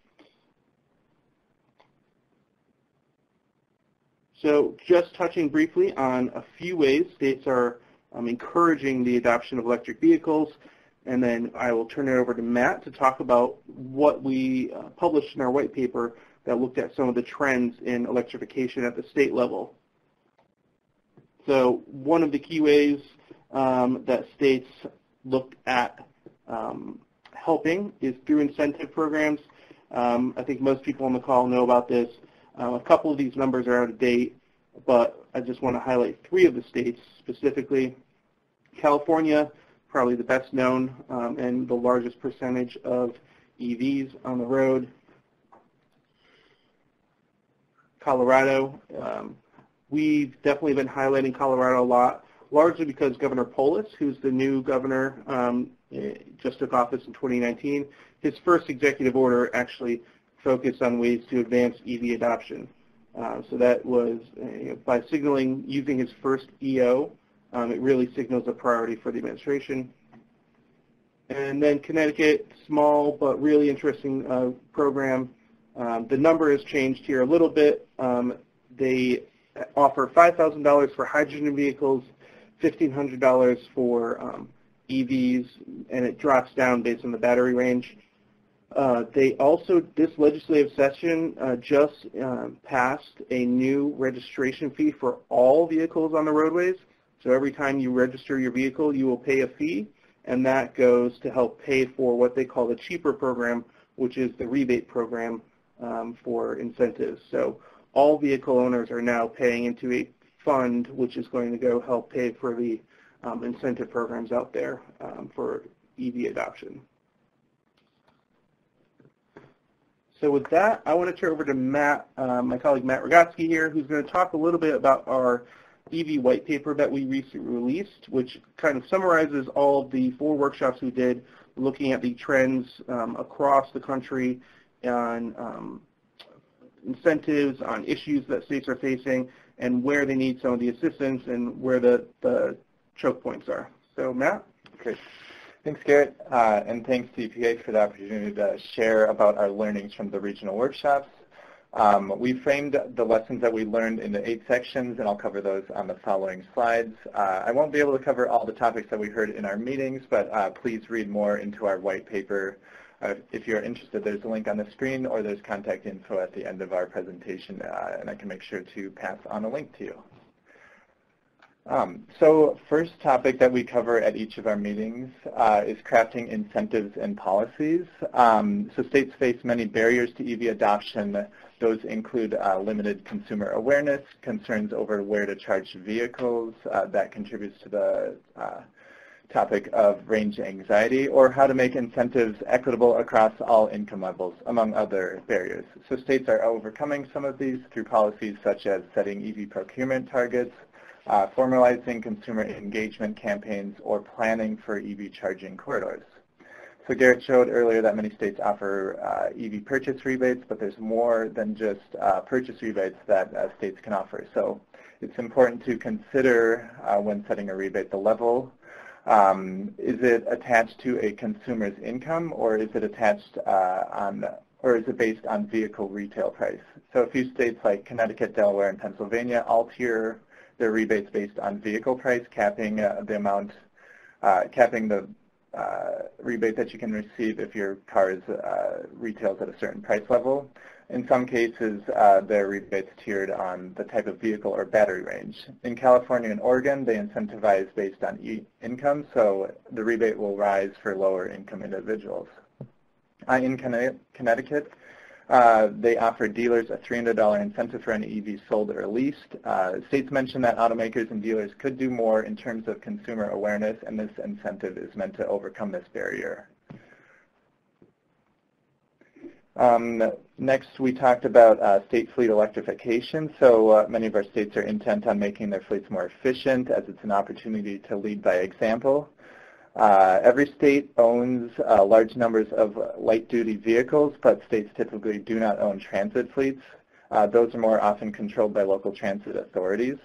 So just touching briefly on a few ways states are encouraging the adoption of electric vehicles, and then I will turn it over to Matt to talk about what we published in our white paper that looked at some of the trends in electrification at the state level. So one of the key ways that states look at helping is through incentive programs. I think most people on the call know about this. A couple of these numbers are out of date, but I just want to highlight 3 of the states specifically. California, probably the best known and the largest percentage of EVs on the road. Colorado, we've definitely been highlighting Colorado a lot, largely because Governor Polis, who's the new governor, just took office in 2019, his first executive order actually focused on ways to advance EV adoption. So that was, by signaling using his first EO, it really signals a priority for the administration. And then Connecticut, small but really interesting program. The number has changed here a little bit. They offer $5,000 for hydrogen vehicles, $1,500 for EVs, and it drops down based on the battery range. They also, this legislative session just passed a new registration fee for all vehicles on the roadways. So every time you register your vehicle, you will pay a fee, and that goes to help pay for what they call the cheaper program, which is the rebate program for incentives. So all vehicle owners are now paying into a fund which is going to go help pay for the incentive programs out there for EV adoption. So with that, I want to turn over to Matt, my colleague Matt Rogotzke here, who's going to talk a little bit about our EV white paper that we recently released, which kind of summarizes all of the 4 workshops we did, looking at the trends across the country on incentives, on issues that states are facing, and where they need some of the assistance and where the choke points are. So Matt? Great. Thanks, Garrett, and thanks to EPA for the opportunity to share about our learnings from the regional workshops. We framed the lessons that we learned into 8 sections, and I'll cover those on the following slides. I won't be able to cover all the topics that we heard in our meetings, but please read more into our white paper. If you're interested, there's a link on the screen, or there's contact info at the end of our presentation, and I can make sure to pass on a link to you. So first topic that we cover at each of our meetings is crafting incentives and policies. So states face many barriers to EV adoption. Those include limited consumer awareness, concerns over where to charge vehicles, that contributes to the topic of range anxiety, or how to make incentives equitable across all income levels, among other barriers. So states are overcoming some of these through policies such as setting EV procurement targets, formalizing consumer engagement campaigns, or planning for EV charging corridors. So Garrett showed earlier that many states offer EV purchase rebates, but there's more than just purchase rebates that states can offer. So it's important to consider when setting a rebate the level. Is it attached to a consumer's income, or is it attached or is it based on vehicle retail price? So a few states like Connecticut, Delaware, and Pennsylvania all tier their rebates based on vehicle price, capping the amount, capping the rebate that you can receive if your car is retails at a certain price level. In some cases, their rebates tiered on the type of vehicle or battery range. In California and Oregon, they incentivize based on income, so the rebate will rise for lower income individuals. In Connecticut, they offer dealers a $300 incentive for any EV sold or leased. States mentioned that automakers and dealers could do more in terms of consumer awareness, and this incentive is meant to overcome this barrier. Next, we talked about state fleet electrification. So many of our states are intent on making their fleets more efficient, as it's an opportunity to lead by example. Every state owns large numbers of light-duty vehicles, but states typically do not own transit fleets. Those are more often controlled by local transit authorities.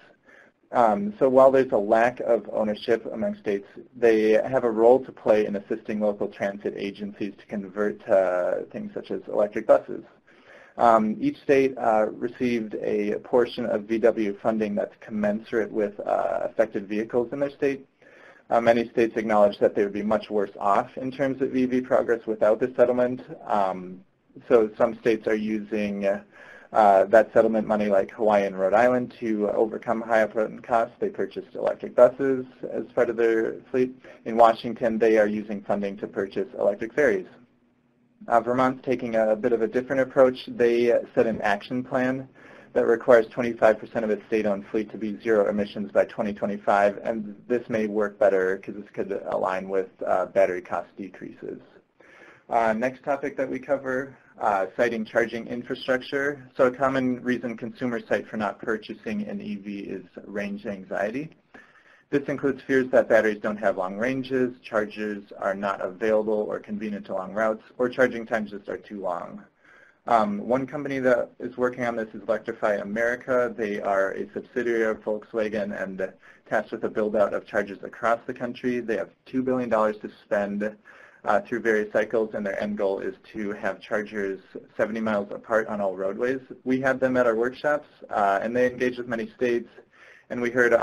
So while there's a lack of ownership among states, they have a role to play in assisting local transit agencies to convert to things such as electric buses. Each state received a portion of VW funding that's commensurate with affected vehicles in their state. Many states acknowledge that they would be much worse off in terms of EV progress without this settlement. So some states are using that settlement money, like Hawaii and Rhode Island, to overcome high upfront costs. They purchased electric buses as part of their fleet. In Washington, they are using funding to purchase electric ferries. Vermont's taking a bit of a different approach. They set an action plan that requires 25% of its state-owned fleet to be zero emissions by 2025, and this may work better because this could align with battery cost decreases. Next topic that we cover, citing charging infrastructure. So a common reason consumers cite for not purchasing an EV is range anxiety. This includes fears that batteries don't have long ranges, chargers are not available or convenient to long routes, or charging times just are too long. One company that is working on this is Electrify America. They are a subsidiary of Volkswagen and tasked with a build-out of chargers across the country. They have $2 billion to spend through various cycles, and their end goal is to have chargers 70 miles apart on all roadways. We had them at our workshops, and they engaged with many states, and we heard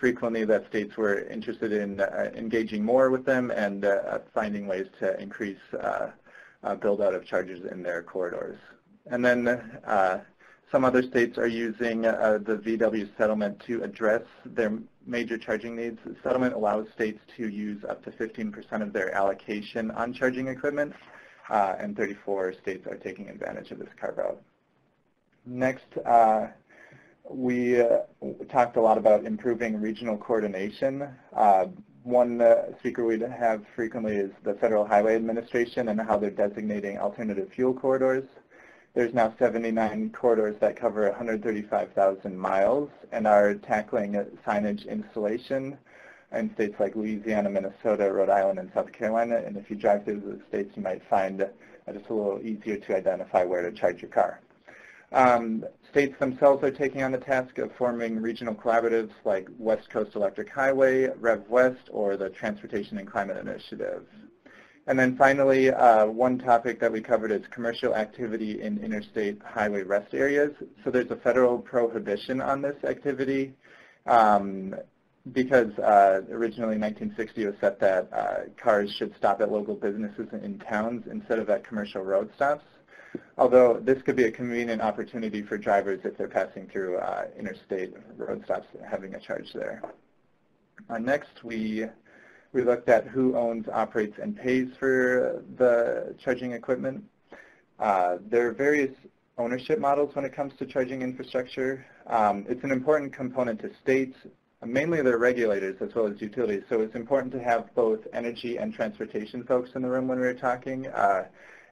frequently that states were interested in engaging more with them and finding ways to increase build-out of chargers in their corridors. And then some other states are using the VW settlement to address their major charging needs. The settlement allows states to use up to 15% of their allocation on charging equipment, and 34 states are taking advantage of this carve-out. Next, we talked a lot about improving regional coordination. One speaker we have frequently is the Federal Highway Administration and how they're designating alternative fuel corridors. There's now 79 corridors that cover 135,000 miles and are tackling signage installation in states like Louisiana, Minnesota, Rhode Island, and South Carolina. And if you drive through those states, you might find just a little easier to identify where to charge your car. States themselves are taking on the task of forming regional collaboratives like West Coast Electric Highway, Rev West, or the Transportation and Climate Initiative. And then finally, one topic that we covered is commercial activity in interstate highway rest areas. So there's a federal prohibition on this activity because originally in 1960 it was set that cars should stop at local businesses in towns instead of at commercial road stops. Although this could be a convenient opportunity for drivers if they're passing through interstate road stops having a charge there. Next, we looked at who owns, operates, and pays for the charging equipment. There are various ownership models when it comes to charging infrastructure. It's an important component to states, mainly their regulators as well as utilities. So it's important to have both energy and transportation folks in the room when we're talking,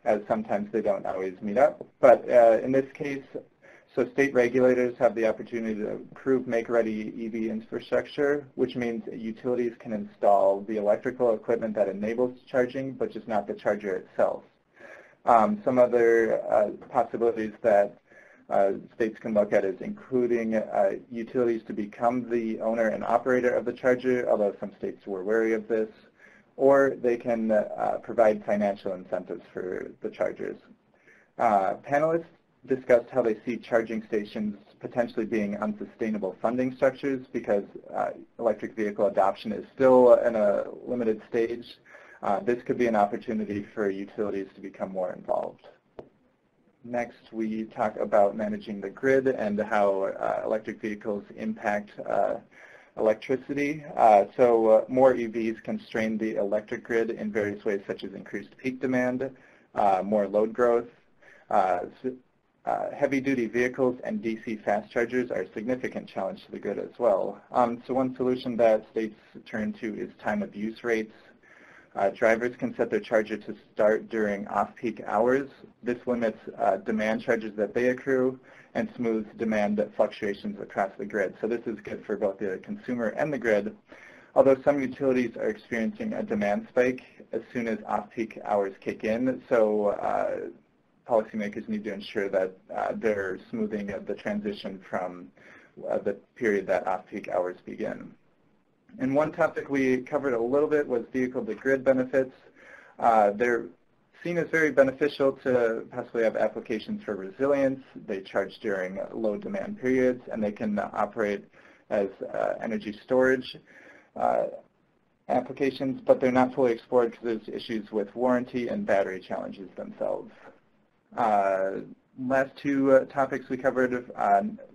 as sometimes they don't always meet up. But in this case, so state regulators have the opportunity to approve make-ready EV infrastructure, which means utilities can install the electrical equipment that enables charging, but just not the charger itself. Some other possibilities that states can look at is including utilities to become the owner and operator of the charger, although some states were wary of this, or they can provide financial incentives for the chargers. Panelists discussed how they see charging stations potentially being unsustainable funding structures because electric vehicle adoption is still in a limited stage. This could be an opportunity for utilities to become more involved. Next, we talk about managing the grid and how electric vehicles impact electricity. More EVs can strain the electric grid in various ways, such as increased peak demand, more load growth. Heavy-duty vehicles and DC fast chargers are a significant challenge to the grid as well. So one solution that states turn to is time of use rates. Drivers can set their charger to start during off-peak hours. This limits demand charges that they accrue and smooths demand fluctuations across the grid. So this is good for both the consumer and the grid, although some utilities are experiencing a demand spike as soon as off-peak hours kick in. So policymakers need to ensure that they're smoothing the transition from the period that off-peak hours begin. And one topic we covered a little bit was vehicle-to-grid benefits. They're seen as very beneficial to possibly have applications for resilience. They charge during low demand periods, and they can operate as energy storage applications, but they're not fully explored because there's issues with warranty and battery challenges themselves. Last two topics we covered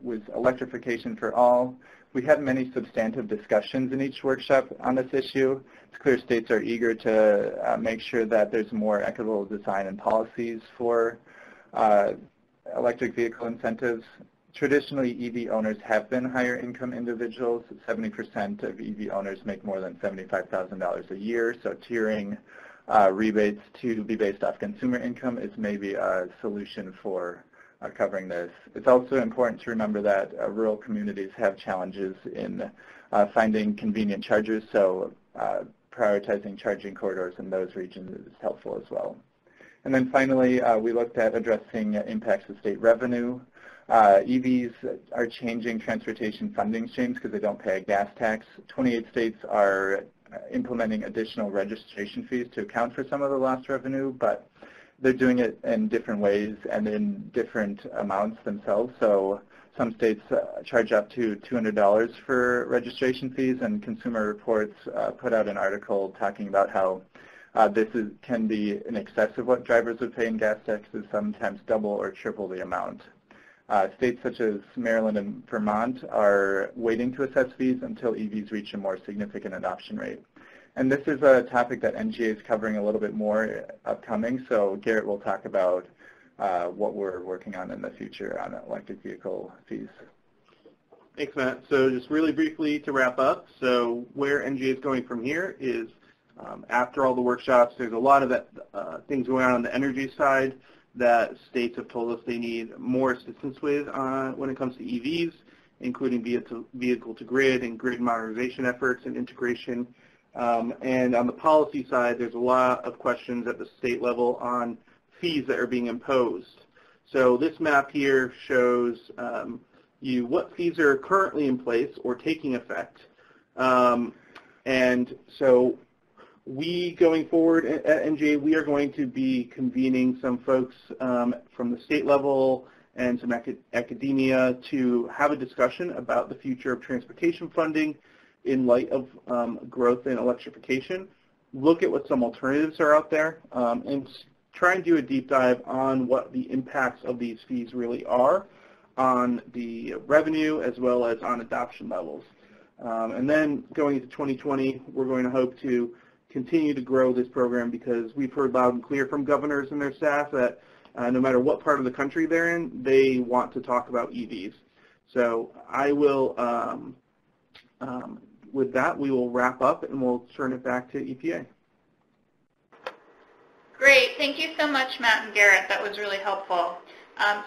was electrification for all. We had many substantive discussions in each workshop on this issue. It's clear states are eager to make sure that there's more equitable design and policies for electric vehicle incentives. Traditionally, EV owners have been higher income individuals. 70% of EV owners make more than $75,000 a year, so tiering rebates to be based off consumer income is maybe a solution for covering this. It's also important to remember that rural communities have challenges in finding convenient chargers, so prioritizing charging corridors in those regions is helpful as well. And then finally, we looked at addressing impacts to state revenue. EVs are changing transportation funding streams because they don't pay a gas tax. 28 states are implementing additional registration fees to account for some of the lost revenue, but they're doing it in different ways and in different amounts themselves. So some states charge up to $200 for registration fees, and Consumer Reports put out an article talking about how this can be in excess of what drivers would pay in gas taxes, sometimes double or triple the amount. States such as Maryland and Vermont are waiting to assess fees until EVs reach a more significant adoption rate. And this is a topic that NGA is covering a little bit more upcoming, so Garrett will talk about what we're working on in the future on electric vehicle fees. Thanks, Matt. So just really briefly to wrap up, so where NGA is going from here is after all the workshops, there's a lot of things going on the energy side that states have told us they need more assistance with when it comes to EVs, including vehicle-to-grid and grid modernization efforts and integration. And on the policy side, there's a lot of questions at the state level on fees that are being imposed. So this map here shows you what fees are currently in place or taking effect. And so going forward at NGA, we are going to be convening some folks from the state level and some academia to have a discussion about the future of transportation funding in light of growth in electrification, look at what some alternatives are out there, and try and do a deep dive on what the impacts of these fees really are on the revenue as well as on adoption levels. And then going into 2020, we're going to hope to continue to grow this program because we've heard loud and clear from governors and their staff that no matter what part of the country they're in, they want to talk about EVs. So I will, with that, we will wrap up and we'll turn it back to EPA. Great. Thank you so much, Matt and Garrett. That was really helpful.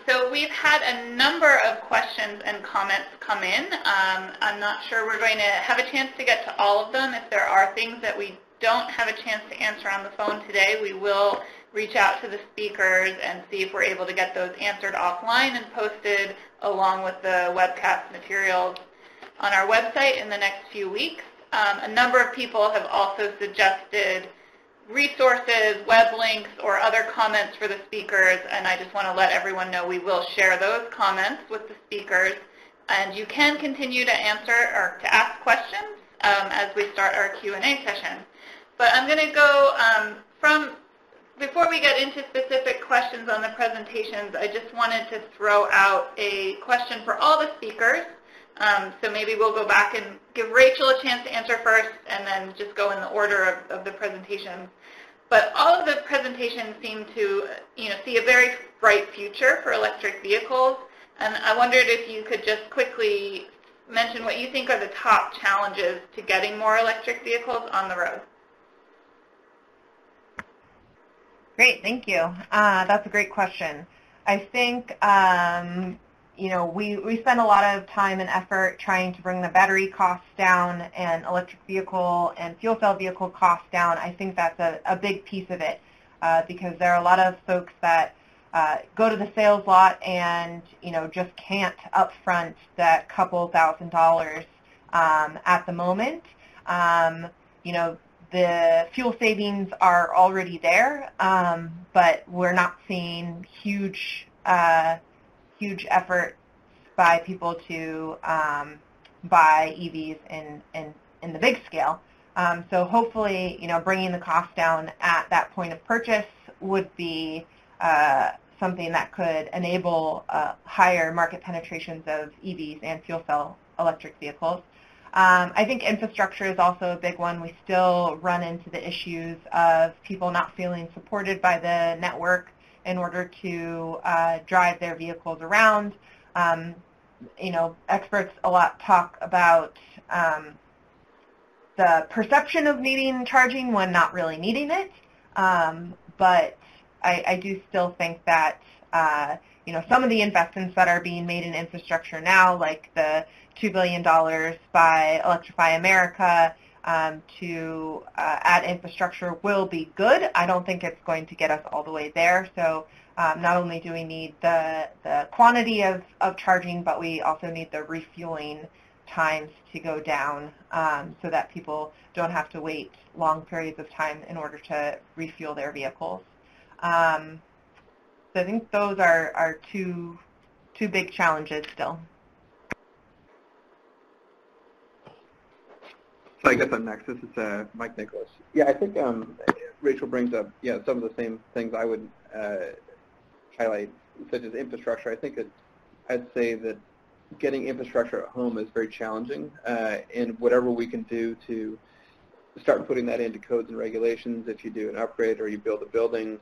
So we've had a number of questions and comments come in. I'm not sure we're going to have a chance to get to all of them. If there are things that we don't have a chance to answer on the phone today, we will reach out to the speakers and see if we're able to get those answered offline and posted along with the webcast materials on our website in the next few weeks. A number of people have also suggested resources, web links, or other comments for the speakers, and I just want to let everyone know we will share those comments with the speakers. And you can continue to answer or to ask questions as we start our Q&A session. But I'm going to go before we get into specific questions on the presentations, I just wanted to throw out a question for all the speakers. So maybe we'll go back and give Rachael a chance to answer first and then just go in the order of the presentations. But all of the presentations seem to see a very bright future for electric vehicles. And I wondered if you could just quickly mention what you think are the top challenges to getting more electric vehicles on the road. Great, thank you. That's a great question. I think, we spend a lot of time and effort trying to bring the battery costs down and electric vehicle and fuel cell vehicle costs down. I think that's a big piece of it because there are a lot of folks that go to the sales lot and, just can't upfront that couple $1,000s at the moment. The fuel savings are already there, but we're not seeing huge efforts by people to buy EVs in the big scale. So hopefully, bringing the cost down at that point of purchase would be something that could enable higher market penetrations of EVs and fuel cell electric vehicles. I think infrastructure is also a big one. We still run into the issues of people not feeling supported by the network in order to drive their vehicles around. Experts a lot talk about the perception of needing charging when not really needing it, but I do still think that some of the investments that are being made in infrastructure now, like the $2 billion by Electrify America to add infrastructure will be good. I don't think it's going to get us all the way there. So not only do we need the quantity of charging, but we also need the refueling times to go down so that people don't have to wait long periods of time in order to refuel their vehicles. So I think those are two big challenges still. So I guess I'm next. This is Mike Nicholas. Yeah, I think Rachael brings up some of the same things I would highlight, such as infrastructure. I think I'd say that getting infrastructure at home is very challenging, and whatever we can do to start putting that into codes and regulations, if you do an upgrade or you build a building,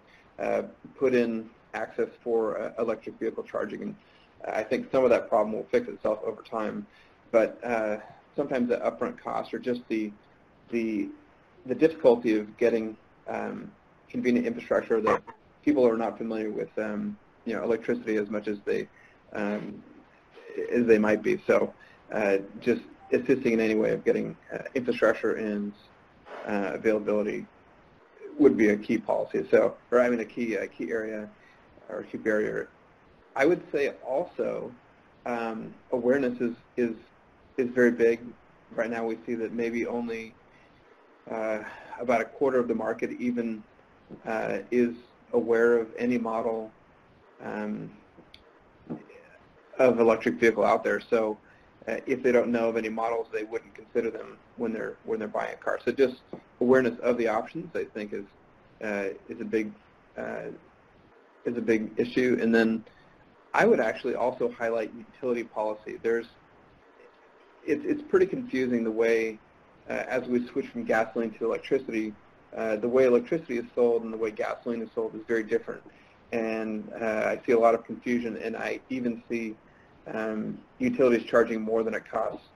put in access for electric vehicle charging. And I think some of that problem will fix itself over time, but sometimes the upfront costs or just the difficulty of getting convenient infrastructure that people are not familiar with electricity as much as they might be. So just assisting in any way of getting infrastructure and availability would be a key policy. So, or I mean a key area or a key barrier. I would say also awareness is very big. Right now we see that maybe only about a quarter of the market even is aware of any model of electric vehicle out there. So if they don't know of any models, they wouldn't consider them when they're buying a car. So just awareness of the options, I think, is a big issue. And then I would actually also highlight utility policy. It's pretty confusing the way, as we switch from gasoline to electricity, the way electricity is sold and the way gasoline is sold is very different. And I see a lot of confusion, and I even see utilities charging more than it costs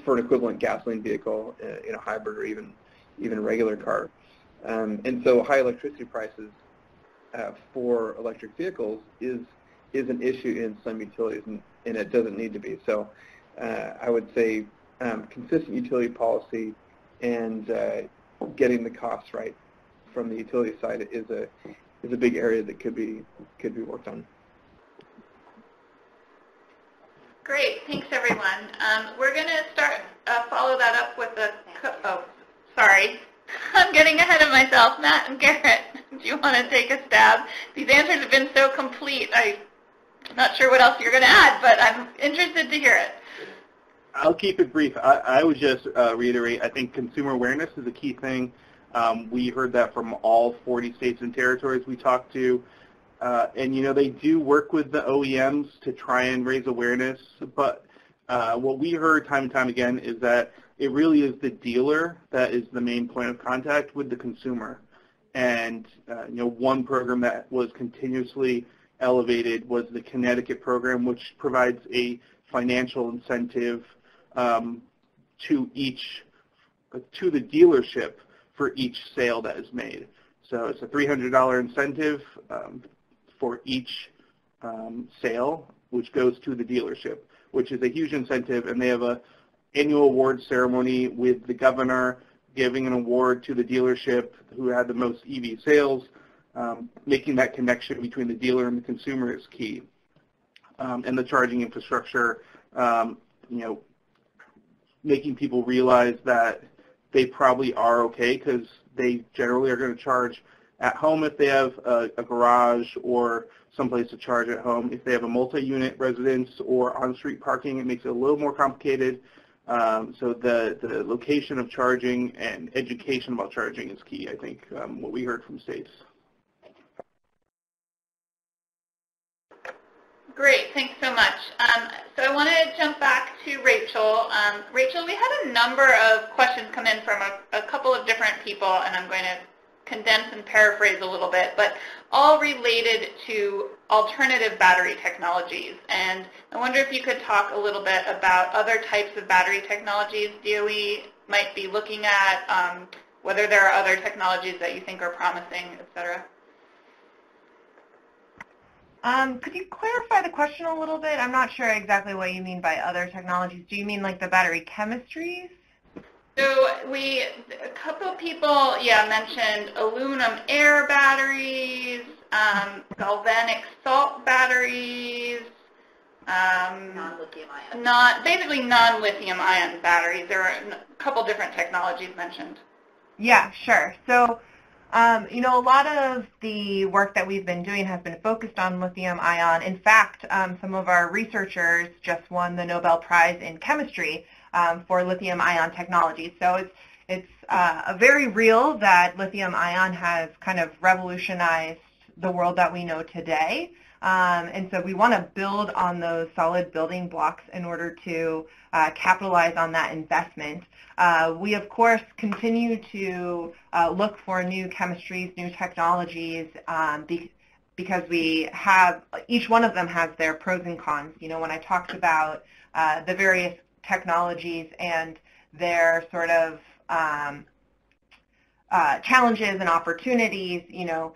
for an equivalent gasoline vehicle in a hybrid or even a regular car. And so high electricity prices for electric vehicles is an issue in some utilities, and it doesn't need to be. So I would say consistent utility policy and getting the costs right from the utility side is a big area that could be worked on. Great, thanks everyone. We're going to follow that up with sorry. I'm getting ahead of myself. Matt and Garrett, do you want to take a stab? These answers have been so complete. I'm not sure what else you're going to add, but I'm interested to hear it. I'll keep it brief. I would just reiterate, I think consumer awareness is a key thing. We heard that from all 40 states and territories we talked to. And, you know, they do work with the OEMs to try and raise awareness. But what we heard time and time again is that it really is the dealer that is the main point of contact with the consumer. And, you know, one program that was continuously elevated was the Connecticut program, which provides a financial incentive to the dealership for each sale that is made. So it's a $300 incentive for each sale, which goes to the dealership, which is a huge incentive. And they have an annual award ceremony with the governor giving an award to the dealership who had the most EV sales. Making that connection between the dealer and the consumer is key. And the charging infrastructure, you know, making people realize that they probably are okay because they generally are going to charge at home if they have a garage or someplace to charge at home. If they have a multi-unit residence or on-street parking, it makes it a little more complicated. So the location of charging and education about charging is key, I think, what we heard from states. Great, thanks so much. So I want to jump back to Rachael. Rachael, we had a number of questions come in from a couple of different people, and I'm going to condense and paraphrase a little bit, but all related to alternative battery technologies. And I wonder if you could talk a little bit about other types of battery technologies DOE might be looking at, whether there are other technologies that you think are promising, et cetera. Could you clarify the question a little bit? I'm not sure exactly what you mean by other technologies. Do you mean like the battery chemistries? So a couple of people, mentioned aluminum air batteries, galvanic salt batteries, Non-lithium ion. Basically non-lithium ion batteries. There are a couple different technologies mentioned. Yeah, sure. So, you know, a lot of the work that we've been doing has been focused on lithium ion. In fact, some of our researchers just won the Nobel Prize in Chemistry for lithium ion technology. So it's very real that lithium ion has kind of revolutionized the world that we know today. And so we want to build on those solid building blocks in order to capitalize on that investment. We, of course, continue to look for new chemistries, new technologies, because we have, each one of them has their pros and cons. You know, when I talked about the various technologies and their sort of challenges and opportunities, you know,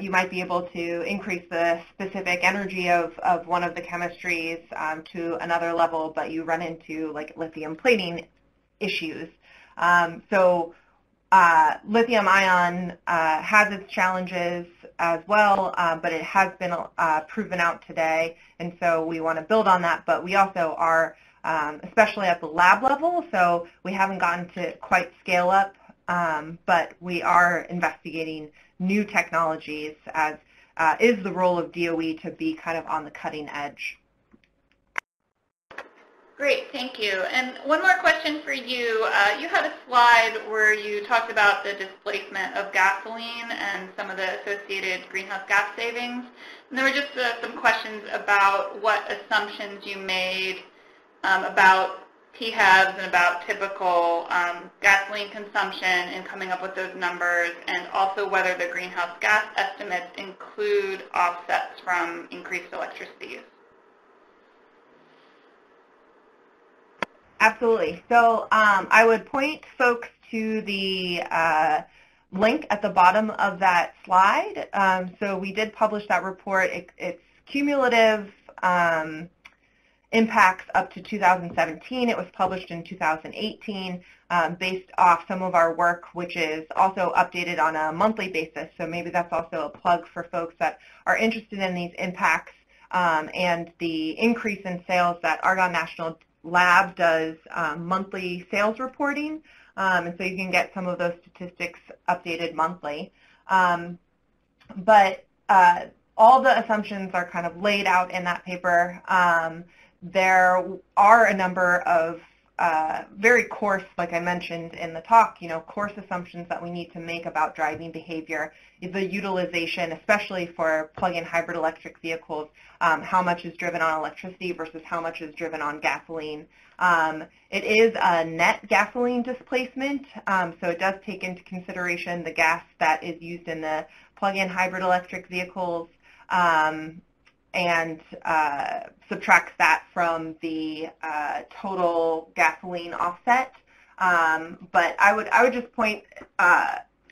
you might be able to increase the specific energy of one of the chemistries to another level, but you run into like lithium plating issues. So lithium ion has its challenges as well, but it has been proven out today, and so we want to build on that. But we also are, especially at the lab level, so we haven't gotten to quite scale up, but we are investigating new technologies, as is the role of DOE to be kind of on the cutting edge. Great, thank you. And one more question for you. You had a slide where you talked about the displacement of gasoline and some of the associated greenhouse gas savings. And there were just some questions about what assumptions you made about PHEVs and about typical gasoline consumption in coming up with those numbers, and also whether the greenhouse gas estimates include offsets from increased electricity use. Absolutely. So I would point folks to the link at the bottom of that slide. So we did publish that report. It's cumulative impacts up to 2017. It was published in 2018 based off some of our work, which is also updated on a monthly basis. So maybe that's also a plug for folks that are interested in these impacts and the increase in sales that Argonne National Lab does monthly sales reporting, and so you can get some of those statistics updated monthly. But all the assumptions are kind of laid out in that paper. There are a number of very coarse, like I mentioned in the talk, coarse assumptions that we need to make about driving behavior, the utilization, especially for plug-in hybrid electric vehicles, how much is driven on electricity versus how much is driven on gasoline. It is a net gasoline displacement, so it does take into consideration the gas that is used in the plug-in hybrid electric vehicles, and subtracts that from the total gasoline offset. But I would just point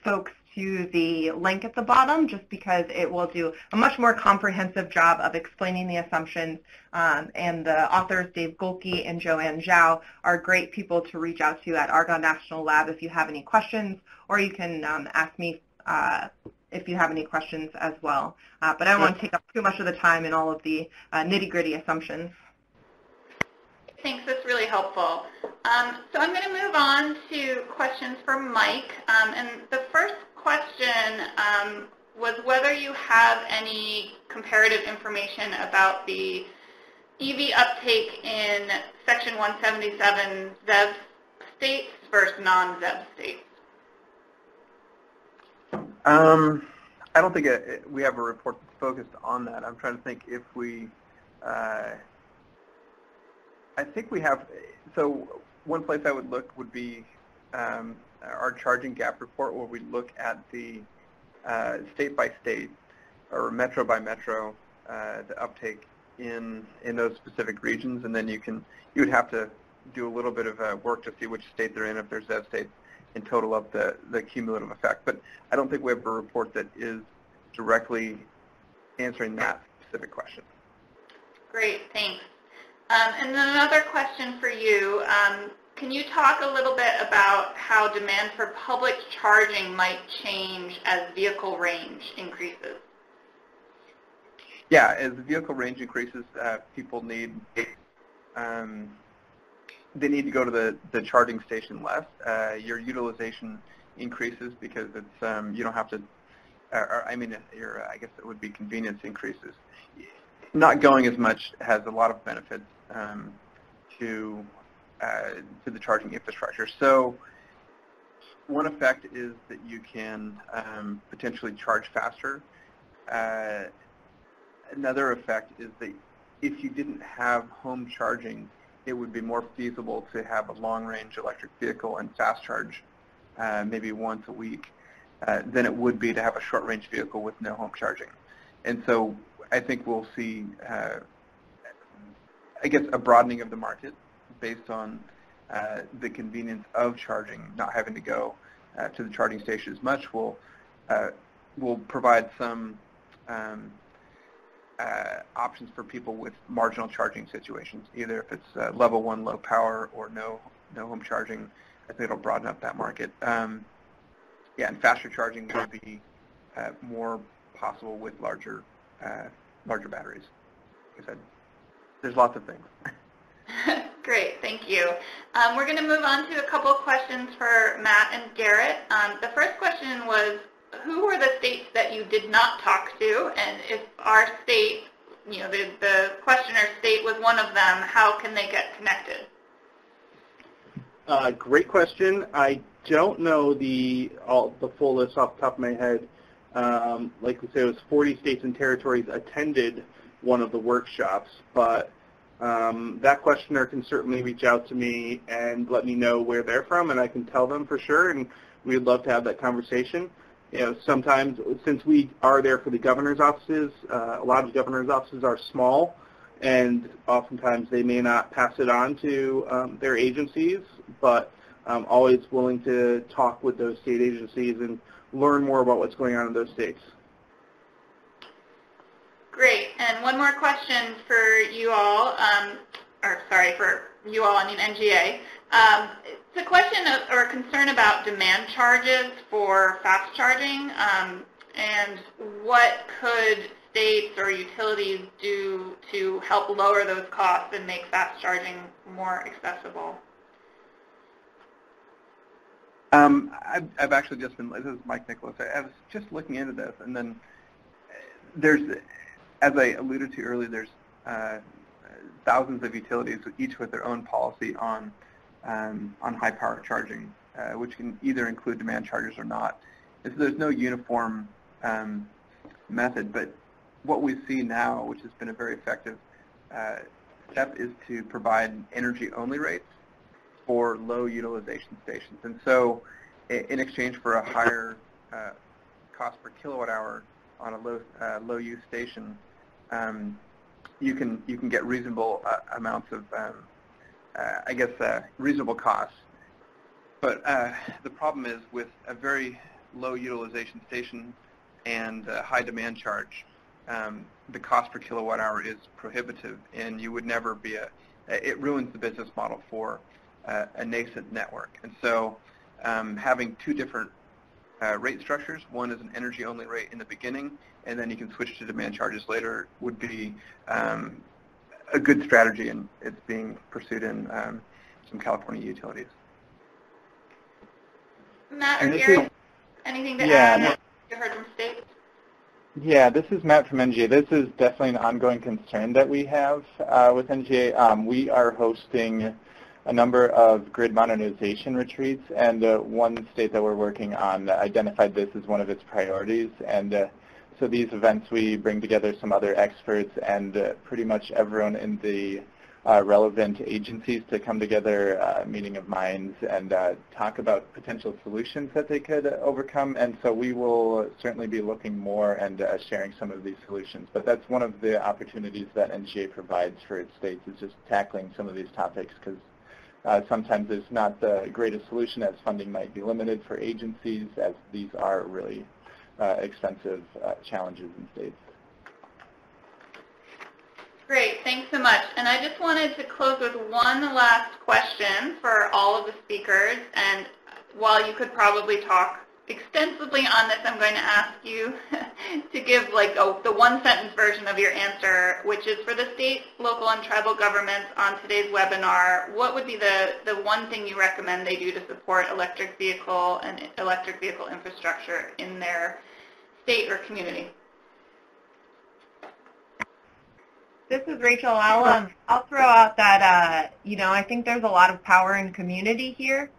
folks to the link at the bottom, just because it will do a much more comprehensive job of explaining the assumptions. And the authors, Dave Golke and Joanne Zhao, are great people to reach out to at Argonne National Lab if you have any questions, or you can ask me if you have any questions as well. But I don't want to take up too much of the time in all of the nitty-gritty assumptions. Thanks, that's really helpful. So I'm going to move on to questions for Mike. And the first question was whether you have any comparative information about the EV uptake in Section 177 ZEV states versus non-ZEV states. I don't think we have a report that's focused on that. I'm trying to think if we, I think we have, so one place I would look would be our charging gap report, where we look at the state by state or metro by metro, the uptake in those specific regions, and then you would have to do a little bit of work to see which state they're in, if there's ZEV states, and total up the cumulative effect. But I don't think we have a report that is directly answering that specific question. Great, thanks. And then another question for you. Can you talk a little bit about how demand for public charging might change as vehicle range increases? Yeah, as vehicle range increases, people need they need to go to the charging station less. Your utilization increases because it's you don't have to. I guess it would be convenience increases. Not going as much has a lot of benefits to the charging infrastructure. So one effect is that you can potentially charge faster. Another effect is that if you didn't have home charging, it would be more feasible to have a long-range electric vehicle and fast charge maybe once a week than it would be to have a short-range vehicle with no home charging. And so I think we'll see, I guess, a broadening of the market based on the convenience of charging, not having to go to the charging station as much. Will provide some options for people with marginal charging situations, either if it's level 1 low power or no home charging. I think it'll broaden up that market. Yeah, and faster charging will be more possible with larger batteries. Like I said, there's lots of things. Great, thank you. We're going to move on to a couple of questions for Matt and Garrett. The first question was, who were the states that you did not talk to? And if our state, the questioner's state was one of them, how can they get connected? Great question. I don't know the full list off the top of my head. Like we said, it was 40 states and territories attended one of the workshops, but that questioner can certainly reach out to me and let me know where they're from, and I can tell them for sure, and we'd love to have that conversation. Sometimes, since we are there for the governor's offices, a lot of the governor's offices are small, and oftentimes they may not pass it on to their agencies, but I'm always willing to talk with those state agencies and learn more about what's going on in those states. Great. And one more question for you all, for you all, I mean NGA. It's a question or a concern about demand charges for fast charging, and what could states or utilities do to help lower those costs and make fast charging more accessible? I've actually just been, this is Mike Nicholas, I was just looking into this, and then there's, as I alluded to earlier, there's thousands of utilities, each with their own policy on on high power charging, which can either include demand chargers or not. And so there's no uniform method, but what we see now, which has been a very effective step, is to provide energy-only rates for low utilization stations. And so in exchange for a higher cost per kilowatt hour on a low use station, you can get reasonable amounts of reasonable costs. But the problem is with a very low utilization station and high demand charge, the cost per kilowatt hour is prohibitive, and you would never be it ruins the business model for a nascent network. And so having two different rate structures, one is an energy-only rate in the beginning, and then you can switch to demand charges later, would be a good strategy, and it's being pursued in some California utilities. Matt or Garrett, anything to add what you heard from states? Yeah, this is Matt from NGA. This is definitely an ongoing concern that we have with NGA. We are hosting a number of grid modernization retreats, and one state that we're working on identified this as one of its priorities. And so these events, we bring together some other experts and pretty much everyone in the relevant agencies to come together, meeting of minds, and talk about potential solutions that they could overcome. And so we will certainly be looking more and sharing some of these solutions. But that's one of the opportunities that NGA provides for its states, is just tackling some of these topics, because sometimes it's not the greatest solution, as funding might be limited for agencies, as these are really expensive challenges in states. Great, thanks so much. And I just wanted to close with one last question for all of the speakers. And while you could probably talk extensively on this, I'm going to ask you to give the one-sentence version of your answer, which is for the state, local, and tribal governments on today's webinar. What would be the one thing you recommend they do to support electric vehicle and electric vehicle infrastructure in their state or community? This is Rachael. I'll throw out that I think there's a lot of power in community here.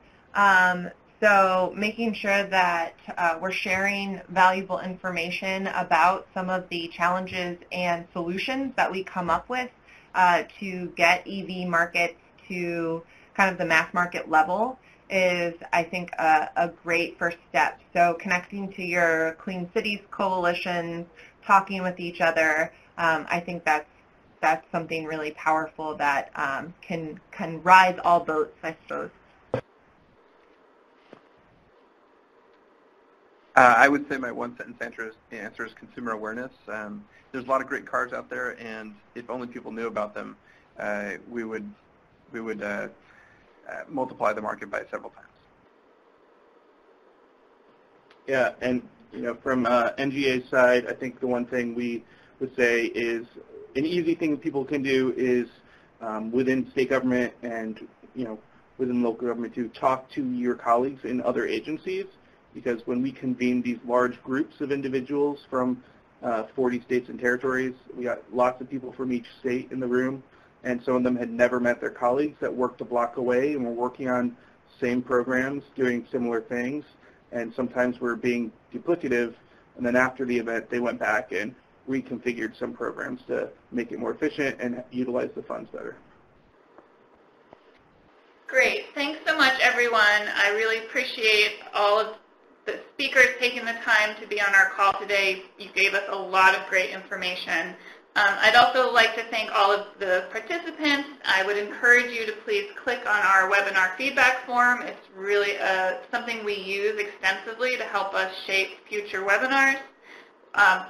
So making sure that we're sharing valuable information about some of the challenges and solutions that we come up with to get EV markets to kind of the mass market level is, I think, a great first step. So connecting to your Clean Cities coalitions, talking with each other, I think that's something really powerful that can rise all boats, I suppose. I would say my one-sentence answer is consumer awareness. There's a lot of great cars out there, and if only people knew about them, we would multiply the market by several times. Yeah, and from NGA's side, I think the one thing we would say is an easy thing that people can do is within state government and within local government to talk to your colleagues in other agencies, because when we convene these large groups of individuals from 40 states and territories, we got lots of people from each state in the room, and some of them had never met their colleagues that worked a block away and were working on same programs, doing similar things, and sometimes we're being duplicative, and then after the event they went back and reconfigured some programs to make it more efficient and utilize the funds better. Great. Thanks so much, everyone. I really appreciate all of the speakers taking the time to be on our call today. You gave us a lot of great information. I'd also like to thank all of the participants. I would encourage you to please click on our webinar feedback form. It's really something we use extensively to help us shape future webinars.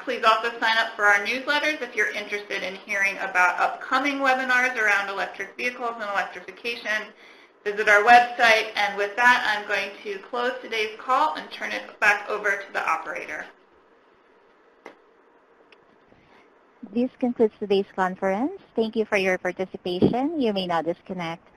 Please also sign up for our newsletters if you're interested in hearing about upcoming webinars around electric vehicles and electrification. Visit our website, and with that, I'm going to close today's call and turn it back over to the operator. This concludes today's conference. Thank you for your participation. You may now disconnect.